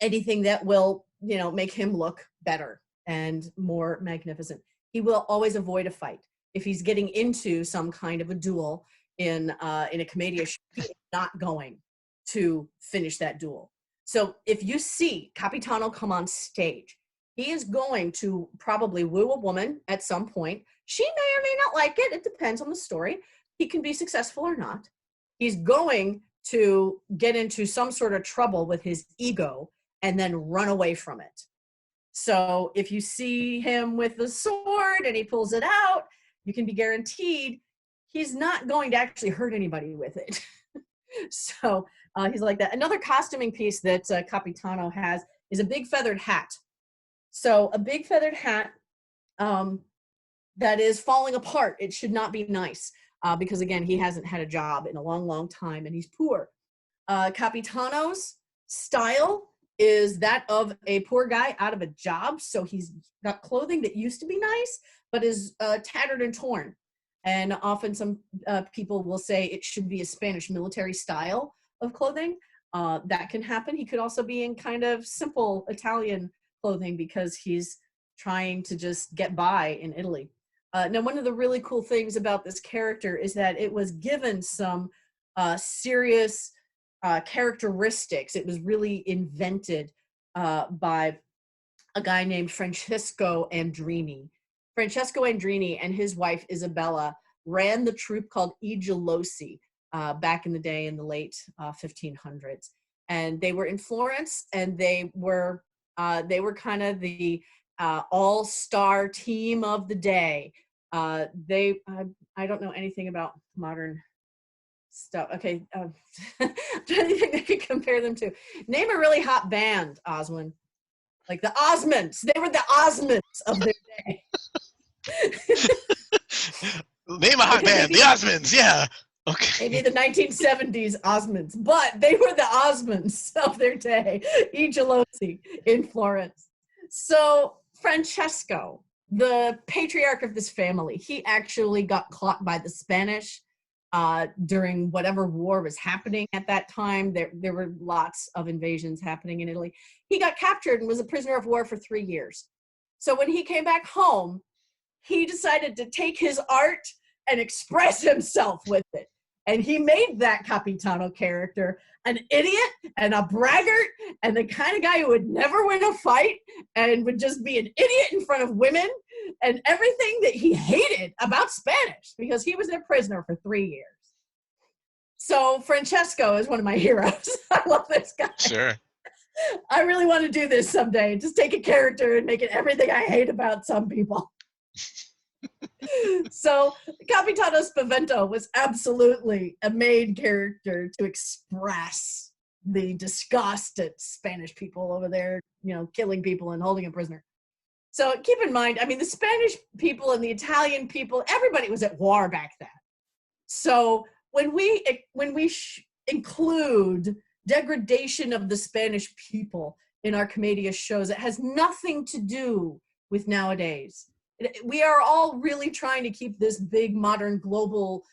Anything that will, make him look better and more magnificent. He will always avoid a fight. If he's getting into some kind of a duel in a Commedia, he is not going to finish that duel. So if you see Capitano come on stage, he is going to probably woo a woman at some point. She may or may not like it. It depends on the story. He can be successful or not. He's going to get into some sort of trouble with his ego and then run away from it. So if you see him with the sword and he pulls it out, you can be guaranteed he's not going to actually hurt anybody with it. So he's like that. Another costuming piece that Capitano has is a big feathered hat. So a big feathered hat that is falling apart. It should not be nice because, again, he hasn't had a job in a long, long time and he's poor. Capitano's style is that of a poor guy out of a job. So he's got clothing that used to be nice, but is tattered and torn. And often some people will say it should be a Spanish military style of clothing. That can happen. He could also be in kind of simple Italian clothing because he's trying to just get by in Italy. Now, one of the really cool things about this character is that it was given some serious characteristics. It was really invented by a guy named Francesco Andrini. Francesco Andrini and his wife Isabella ran the troupe called I Gelosi back in the day in the late 1500s, and they were in Florence, and they were kind of the all-star team of the day. I don't know anything about modern stuff. Okay, I'm trying to think I could compare them to. Name a really hot band, Osmond. Like the Osmonds. They were the Osmonds of their day. Name a hot band. The Osmonds, yeah. Okay. Maybe the 1970s Osmonds, but they were the Osmonds of their day. I Gelosi in Florence. So Francesco, the patriarch of this family, he actually got caught by the Spanish during whatever war was happening at that time. There were lots of invasions happening in Italy. He got captured and was a prisoner of war for 3 years. So when he came back home, he decided to take his art and express himself with it. And he made that Capitano character an idiot and a braggart and the kind of guy who would never win a fight and would just be an idiot in front of women and everything that he hated about Spanish because he was their prisoner for 3 years. So Francesco is one of my heroes. I love this guy. Sure. I really want to do this someday. Just take a character and make it everything I hate about some people. So Capitano Spavento was absolutely a made character to express the disgust at Spanish people over there, you know, killing people and holding a prisoner. So keep in mind, I mean, the Spanish people and the Italian people, everybody was at war back then. So when we include degradation of the Spanish people in our Commedia shows, it has nothing to do with nowadays. We are all really trying to keep this big modern global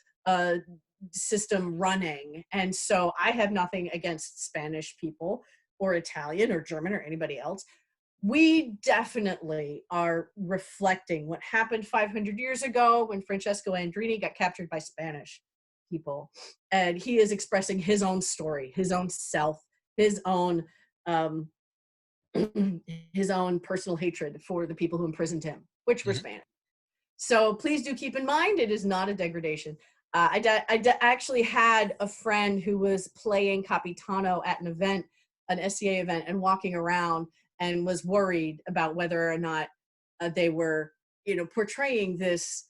system running. And so I have nothing against Spanish people or Italian or German or anybody else. We definitely are reflecting what happened 500 years ago when Francesco Andrini got captured by Spanish people. And he is expressing his own story, his own self, his own personal hatred for the people who imprisoned him, which were Spanish. So please do keep in mind, it is not a degradation. I actually had a friend who was playing Capitano at an event, an SCA event, and walking around and was worried about whether or not they were, you know, portraying this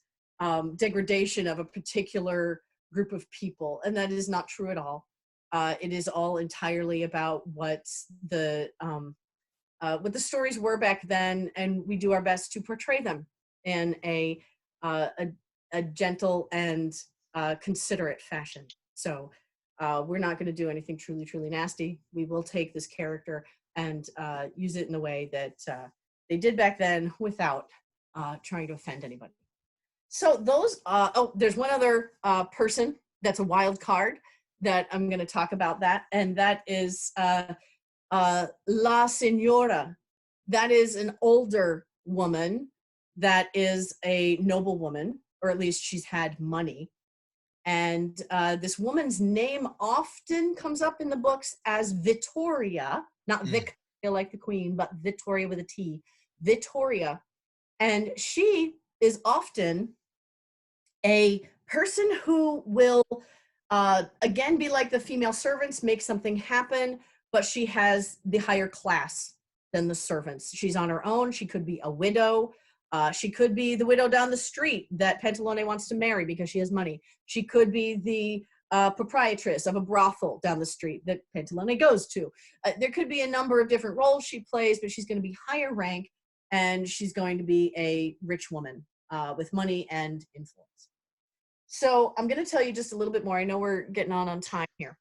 degradation of a particular group of people. And that is not true at all. It is all entirely about what the stories were back then, and we do our best to portray them in a gentle and considerate fashion. So we're not going to do anything truly, truly nasty. We will take this character and use it in a way that they did back then without trying to offend anybody. So those, there's one other person that's a wild card that I'm going to talk about that, and that is La Signora. That is an older woman that is a noblewoman, or at least she's had money. And this woman's name often comes up in the books as Vittoria, not Victoria like the queen, but Vittoria with a T, Vittoria. And she is often a person who will, again, be like the female servants, make something happen, but she has the higher class than the servants. She's on her own. She could be a widow. She could be the widow down the street that Pantalone wants to marry because she has money. She could be the proprietress of a brothel down the street that Pantalone goes to. There could be a number of different roles she plays, but she's going to be higher rank, and she's going to be a rich woman with money and influence. So I'm going to tell you just a little bit more. I know we're getting on time here.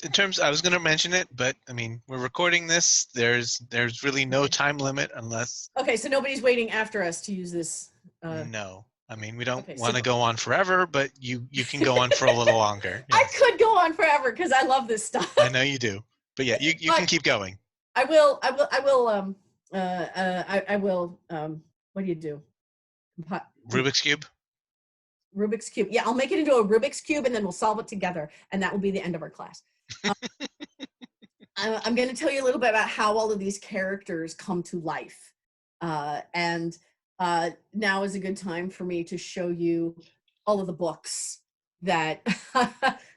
In terms, I was going to mention it, but I mean, we're recording this. There's really no time limit unless. Okay, so nobody's waiting after us to use this. No, I mean, we don't Okay, want to so- go on forever, but you can go on for a little longer. I Yes. could go on forever because I love this stuff. I know you do, but yeah, you can keep going. I will. What do you do? Rubik's Cube? Rubik's Cube. Yeah, I'll make it into a Rubik's Cube and then we'll solve it together. And that will be the end of our class. I'm going to tell you a little bit about how all of these characters come to life. And now is a good time for me to show you all of the books that,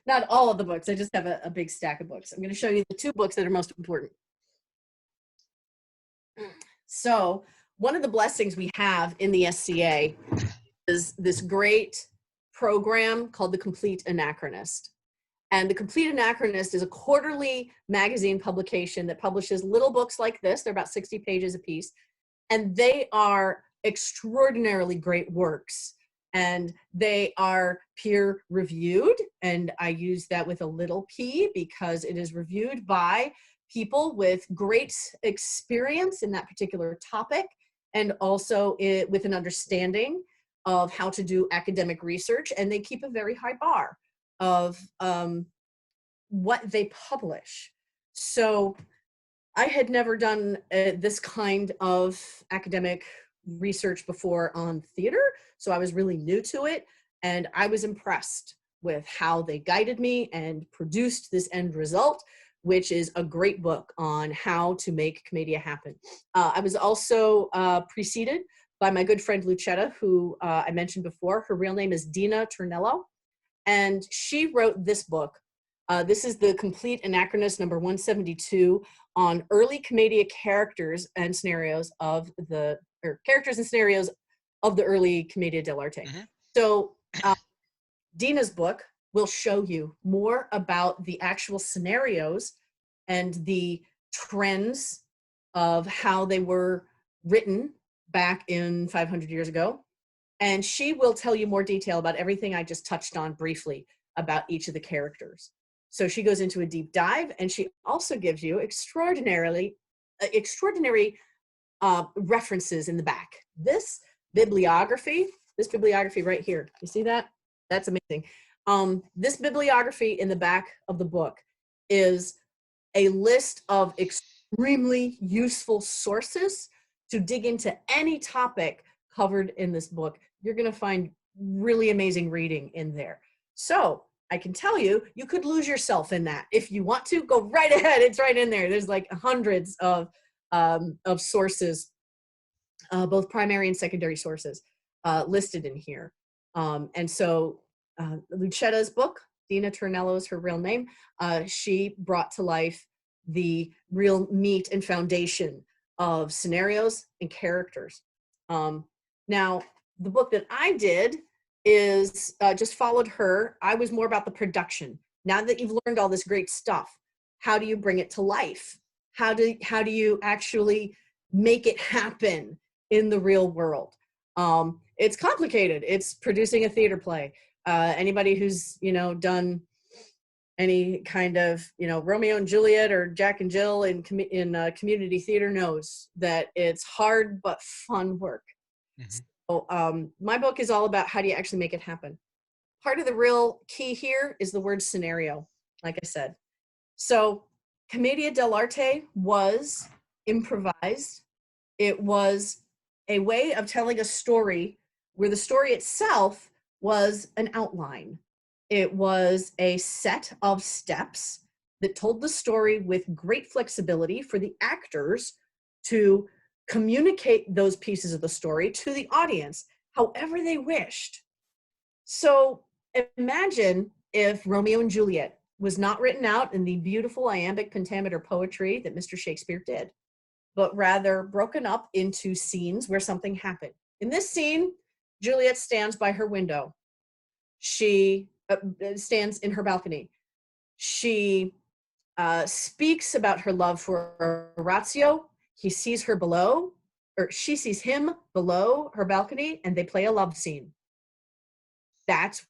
not all of the books, I just have a big stack of books. I'm going to show you the 2 books that are most important. So one of the blessings we have in the SCA is this great program called the Complete Anachronist. And the Complete Anachronist is a quarterly magazine publication that publishes little books like this. They're about 60 pages a piece. And they are extraordinarily great works. And they are peer reviewed. And I use that with a little p because it is reviewed by people with great experience in that particular topic, and also with an understanding of how to do academic research. And they keep a very high bar of what they publish. So I had never done this kind of academic research before on theater, so I was really new to it, and I was impressed with how they guided me and produced this end result, which is a great book on how to make Commedia happen. I was also preceded by my good friend Lucetta, who I mentioned before. Her real name is Dina Tornello, and she wrote this book. This is the Complete Anachronist number 172 on early Commedia characters and scenarios of the early Commedia dell'Arte. Mm-hmm. So Dina's book will show you more about the actual scenarios and the trends of how they were written back in 500 years ago. And she will tell you more detail about everything I just touched on briefly about each of the characters. So she goes into a deep dive, and she also gives you extraordinary references in the back. This bibliography right here, you see that? That's amazing. This bibliography in the back of the book is a list of extremely useful sources to dig into any topic covered in this book. You're going to find really amazing reading in there. So I can tell you, you could lose yourself in that. If you want to, go right ahead. It's right in there. There's like hundreds of sources, both primary and secondary sources listed in here. And so Lucetta's book, Dina Tornello is her real name, she brought to life the real meat and foundation of scenarios and characters. Now, the book that I did is just followed her. I was more about the production. Now that you've learned all this great stuff, how do you bring it to life? How do you actually make it happen in the real world? It's complicated. It's producing a theater play. Anybody who's, done any kind of, Romeo and Juliet or Jack and Jill in community theater knows that it's hard but fun work. Mm-hmm. So my book is all about how do you actually make it happen. Part of the real key here is the word scenario, like I said. So Commedia dell'Arte was improvised. It was a way of telling a story where the story itself was an outline. It was a set of steps that told the story with great flexibility for the actors to communicate those pieces of the story to the audience however they wished. So imagine if Romeo and Juliet was not written out in the beautiful iambic pentameter poetry that Mr. Shakespeare did, but rather broken up into scenes where something happened. In this scene, Juliet stands by her window. She stands in her balcony. She speaks about her love for Orazio. He sees her below, or she sees him below her balcony, and they play a love scene. That's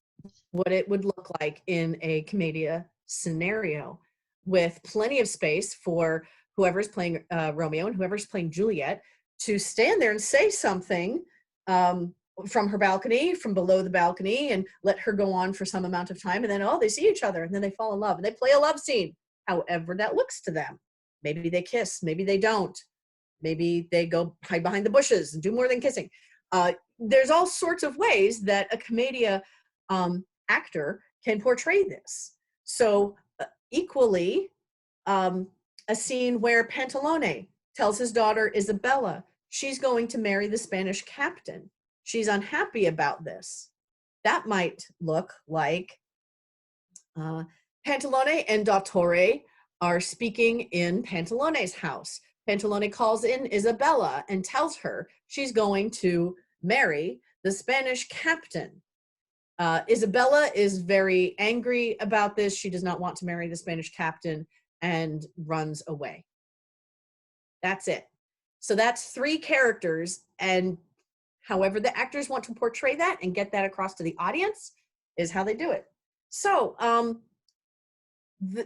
what it would look like in a Commedia scenario, with plenty of space for whoever's playing Romeo and whoever's playing Juliet to stand there and say something from her balcony, from below the balcony, and let her go on for some amount of time. And then, they see each other, and then they fall in love, and they play a love scene, however that looks to them. Maybe they kiss, maybe they don't. Maybe they go hide behind the bushes and do more than kissing. There's all sorts of ways that a Commedia actor can portray this. So equally, a scene where Pantalone tells his daughter Isabella she's going to marry the Spanish captain. She's unhappy about this. That might look like Pantalone and Ilda Torre are speaking in Pantalone's house. Pantalone calls in Isabella and tells her she's going to marry the Spanish captain. Isabella is very angry about this. She does not want to marry the Spanish captain and runs away. That's it. So that's 3 characters, and however the actors want to portray that and get that across to the audience is how they do it. So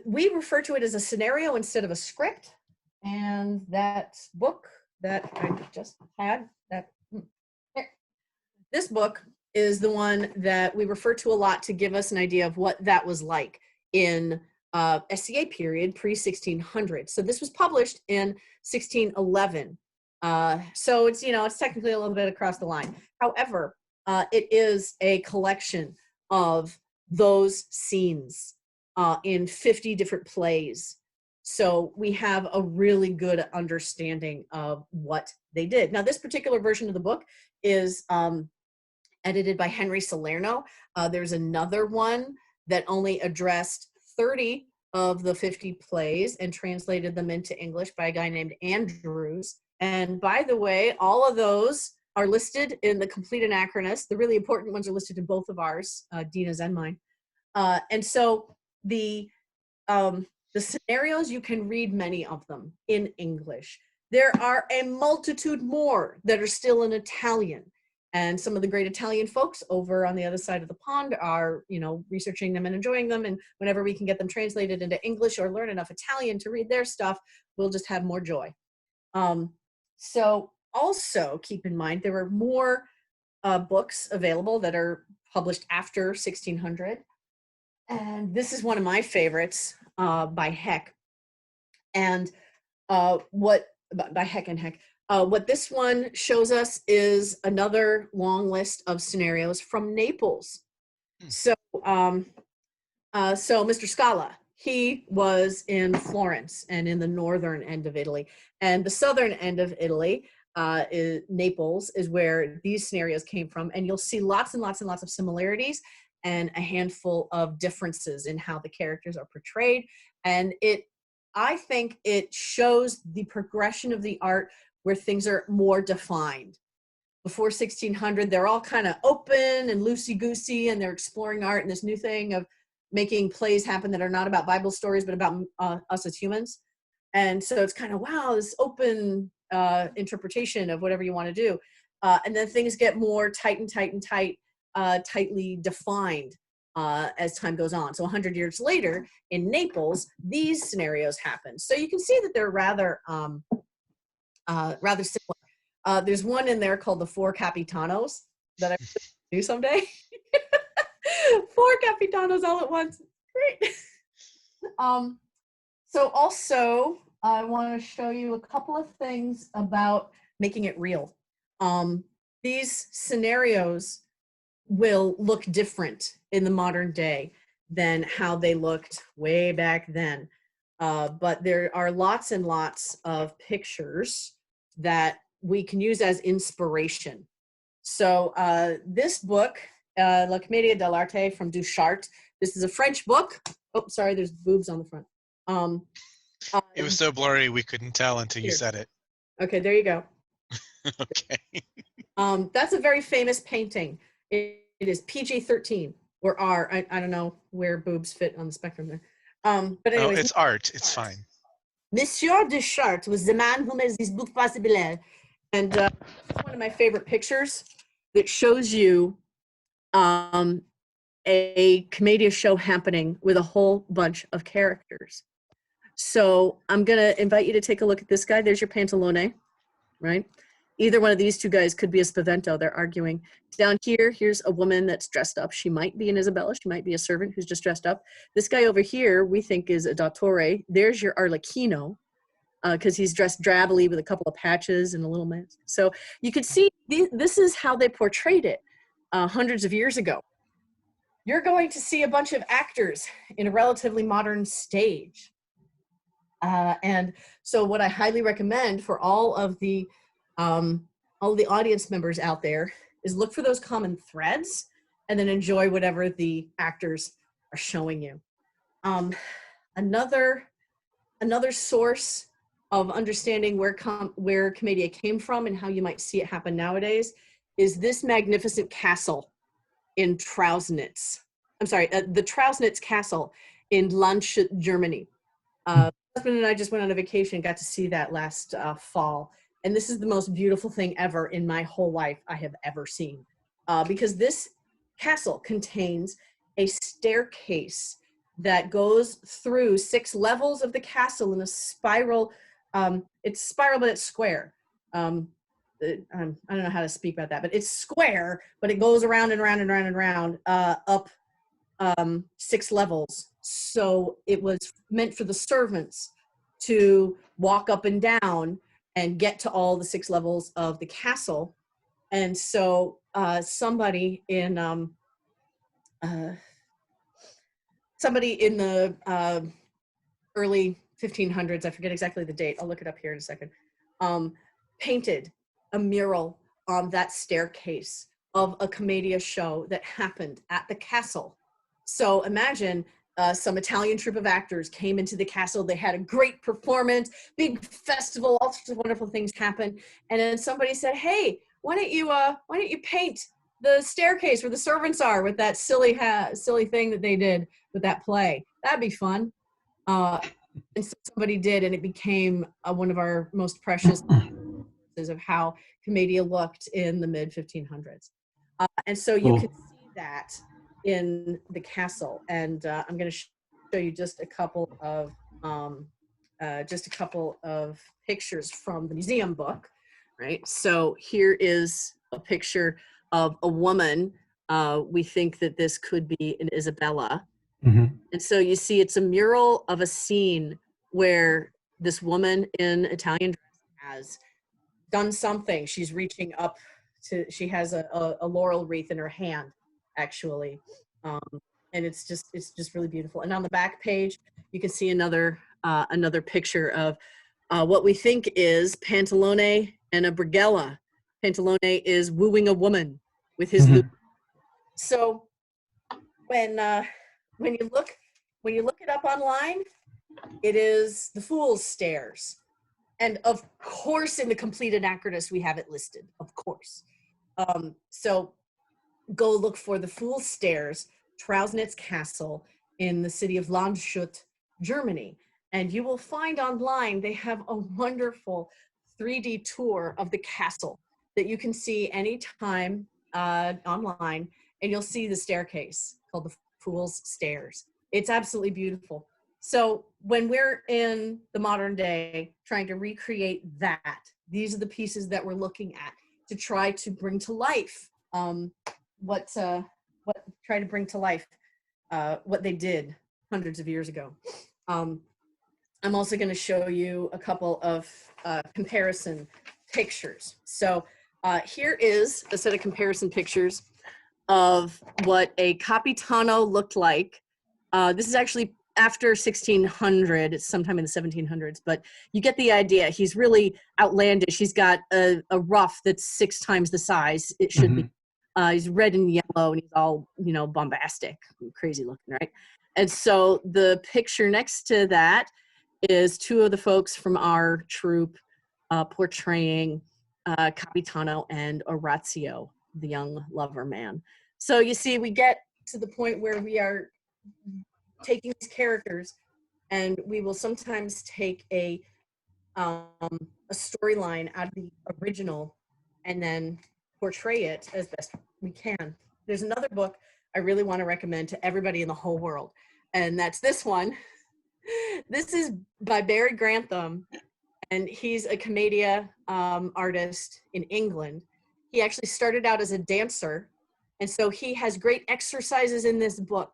we refer to it as a scenario instead of a script. And that book that I just had, this book is the one that we refer to a lot to give us an idea of what that was like in SCA period, pre-1600. So this was published in 1611. So it's, it's technically a little bit across the line. However, it is a collection of those scenes in 50 different plays. So we have a really good understanding of what they did. Now, this particular version of the book is edited by Henry Salerno. There's another one that only addressed 30 of the 50 plays and translated them into English by a guy named Andrews. And by the way, all of those are listed in the Complete Anachronist. The really important ones are listed in both of ours, Dina's and mine. And so the scenarios, you can read many of them in English. There are a multitude more that are still in Italian. And some of the great Italian folks over on the other side of the pond are, you know, researching them and enjoying them. And whenever we can get them translated into English or learn enough Italian to read their stuff, we'll just have more joy. So also keep in mind, there are more books available that are published after 1600. And this is one of my favorites by Heck. And by Heck and Heck. What this one shows us is another long list of scenarios from Naples. So, so Mr. Scala, he was in Florence and in the northern end of Italy. And the southern end of Italy, Naples, is where these scenarios came from. And you'll see lots and lots and lots of similarities and a handful of differences in how the characters are portrayed. And I think it shows the progression of the art where things are more defined. Before 1600, they're all kind of open and loosey-goosey, and they're exploring art and this new thing of making plays happen that are not about Bible stories, but about us as humans. And so it's kind of, wow, this open interpretation of whatever you want to do. And then things get more tightly defined as time goes on. So 100 years later, in Naples, these scenarios happen. So you can see that they're rather similar. There's one in there called the Four Capitanos that I do someday. Four Capitanos all at once. Great. So also, I want to show you a couple of things about making it real. These scenarios will look different in the modern day than how they looked way back then. But there are lots and lots of pictures that we can use as inspiration. So this book, La Commedia dell'Arte from Duchart, this is a French book. Oh, sorry, there's boobs on the front. It was so blurry we couldn't tell until you said it. Okay, there you go. Okay. That's a very famous painting. It is PG-13 or R. I don't know where boobs fit on the spectrum there. But anyway, it's art. It's fine. Monsieur Duchart was the man who made this book possible. And it's one of my favorite pictures that shows you a Commedia show happening with a whole bunch of characters. So I'm going to invite you to take a look at this guy. There's your Pantalone, right? Either one of these two guys could be a Spavento. They're arguing. Down here, here's a woman that's dressed up. She might be an Isabella. She might be a servant who's just dressed up. This guy over here, we think is a Ilda Torre. There's your Arlaquino, because he's dressed drabbily with a couple of patches and a little mask. So you could see this is how they portrayed it hundreds of years ago. You're going to see a bunch of actors in a relatively modern stage. And so what I highly recommend for all of the audience members out there is look for those common threads and then enjoy whatever the actors are showing you. Another source of understanding where Commedia came from and how you might see it happen nowadays is this magnificent castle in Trausnitz. I'm sorry, the Trausnitz Castle in Landshut, Germany. My husband and I just went on a vacation and got to see that last fall. And this is the most beautiful thing ever in my whole life I have ever seen. Because this castle contains a staircase that goes through 6 levels of the castle in a spiral. It's spiral, but it's square. I don't know how to speak about that, but it's square, but it goes around and around and around and around up 6 levels. So it was meant for the servants to walk up and down and get to all the 6 levels of the castle. And so somebody in somebody in the early 1500s, I forget exactly the date, I'll look it up here in a second, painted a mural on that staircase of a Commedia show that happened at the castle. So imagine some Italian troupe of actors came into the castle. They had a great performance, big festival, all sorts of wonderful things happened. And then somebody said, "Hey, why don't you paint the staircase where the servants are with that silly thing that they did with that play? That'd be fun." And so somebody did, and it became one of our most precious of how Commedia looked in the mid 1500s. And so you can see that in the castle. And I'm going to show you just a couple of pictures from the museum book, right? So here is a picture of a woman. We think that this could be an Isabella. Mm-hmm. And so you see it's a mural of a scene where this woman in Italian dress has done something. She's reaching up to, she has a laurel wreath in her hand, actually. And it's just really beautiful. And on the back page, you can see another picture of what we think is Pantalone and a Brigella. Pantalone is wooing a woman with his lute. So when you look it up online, it is the Fool's Stairs. And of course, in the Complete Anachronist, we have it listed, of course. So go look for the Fool's Stairs, Trausnitz Castle in the city of Landshut, Germany. And you will find online, they have a wonderful 3D tour of the castle that you can see anytime online. And you'll see the staircase called the Fool's Stairs. It's absolutely beautiful. So when we're in the modern day trying to recreate that, these are the pieces that we're looking at to try to bring to life what they did hundreds of years ago. I'm also going to show you a couple of comparison pictures. So here is a set of comparison pictures of what a Capitano looked like. This is actually after 1600, it's sometime in the 1700s, but you get the idea. He's really outlandish. He's got a ruff that's 6 times the size it should be. He's red and yellow, and he's all, bombastic, crazy looking, right? And so the picture next to that is 2 of the folks from our troupe portraying Capitano and Orazio, the young lover man. So you see, we get to the point where we are taking these characters, and we will sometimes take a storyline out of the original and then portray it as best we can. There's another book I really want to recommend to everybody in the whole world, and that's this one. This is by Barry Grantham, and he's a Commedia artist in England. He actually started out as a dancer, and so he has great exercises in this book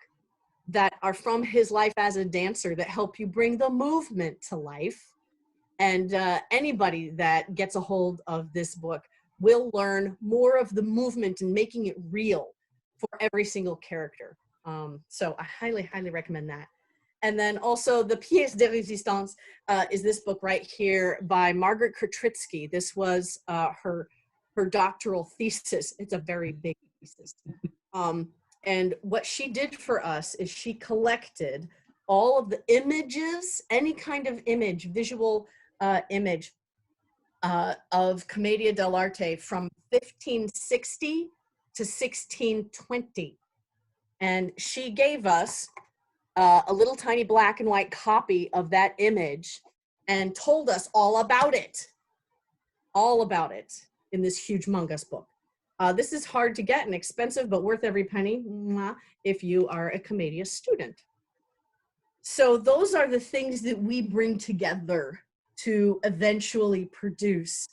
that are from his life as a dancer that help you bring the movement to life. And anybody that gets a hold of this book will learn more of the movement and making it real for every single character. So I highly, highly recommend that. And then also the Pièce de Résistance is this book right here by Margaret Kurtritsky. This was her doctoral thesis. It's a very big thesis. And what she did for us is she collected all of the images, any kind of image, visual image of Commedia dell'Arte from 1560 to 1620. And she gave us a little tiny black and white copy of that image and told us all about it in this huge humongous book. This is hard to get and expensive, but worth every penny if you are a Commedia student. So those are the things that we bring together to eventually produce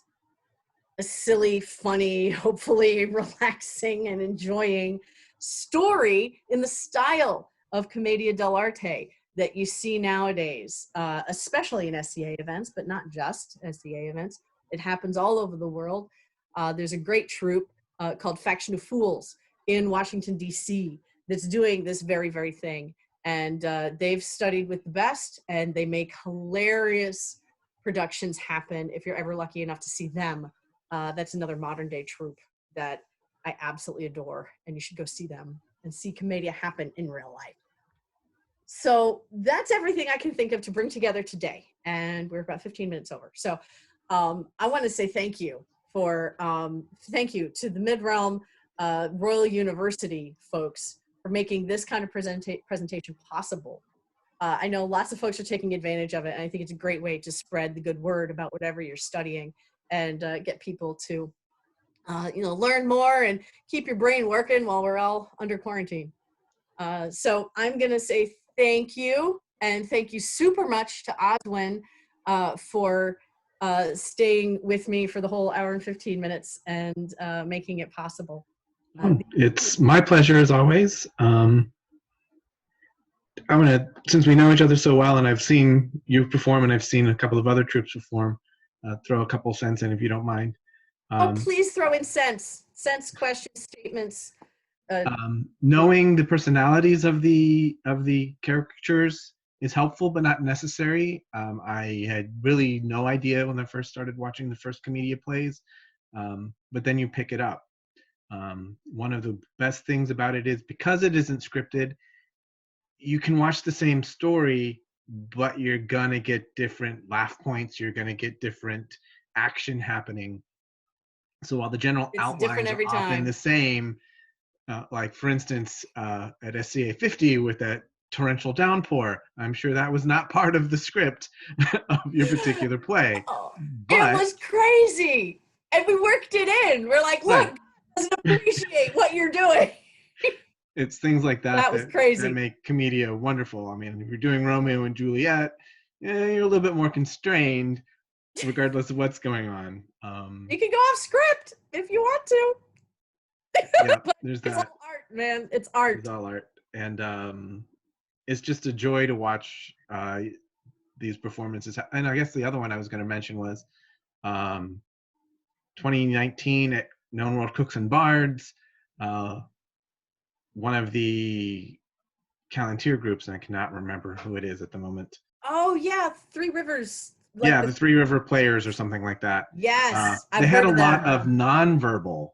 a silly, funny, hopefully relaxing and enjoying story in the style of Commedia dell'Arte that you see nowadays, especially in SCA events, but not just SCA events. It happens all over the world. There's a great troupe called Faction of Fools in Washington, D.C. that's doing this very, very thing. And they've studied with the best, and they make hilarious productions happen if you're ever lucky enough to see them. That's another modern day troupe that I absolutely adore, and you should go see them and see Commedia happen in real life. So that's everything I can think of to bring together today, and we're about 15 minutes over. So I want to say thank you to the Midrealm Royal University folks for making this kind of presentation possible. I know lots of folks are taking advantage of it, and I think it's a great way to spread the good word about whatever you're studying and get people to, learn more and keep your brain working while we're all under quarantine. So I'm going to say thank you, and thank you super much to Oswin for staying with me for the whole hour and 15 minutes and making it possible. It's my pleasure as always. I want to, since we know each other so well, and I've seen you perform, and I've seen a couple of other troupes perform, throw a couple cents in if you don't mind. Please throw in cents, questions, statements. Knowing the personalities of the caricatures is helpful, but not necessary. I had really no idea when I first started watching the first Commedia plays, but then you pick it up. One of the best things about it is because it isn't scripted, you can watch the same story, but you're gonna get different laugh points, you're gonna get different action happening. So while the general outlines are often the same, like for instance, at SCA 50 with that torrential downpour, I'm sure that was not part of the script of your particular play. It was crazy, and we worked it in. We're like, look, doesn't appreciate what you're doing. It's things like that was crazy. That make Commedia wonderful. I mean, if you're doing Romeo and Juliet, you're a little bit more constrained, regardless of what's going on. You can go off script if you want to. Yeah, there's that. It's all art, man. It's art. It's all art, and it's just a joy to watch these performances. And I guess the other one I was going to mention was 2019 at Known World Cooks and Bards. One of the Callantyre groups, and I cannot remember who it is at the moment. Oh yeah, Three Rivers. Like the Three River Players or something like that. Yes, they had a lot of nonverbal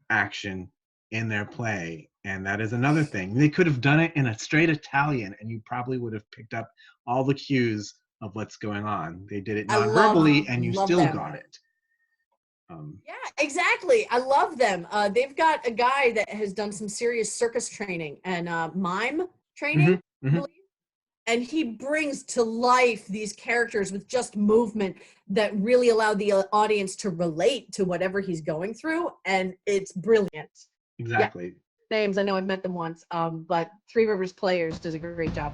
action in their play, and that is another thing. They could have done it in a straight Italian, and you probably would have picked up all the cues of what's going on. They did it non-verbally, and you still got it. Yeah, exactly. I love them. They've got a guy that has done some serious circus training and mime training, I believe. And he brings to life these characters with just movement that really allow the audience to relate to whatever he's going through. And it's brilliant. Exactly. Yeah. Names, I know I've met them once, but Three Rivers Players does a great job.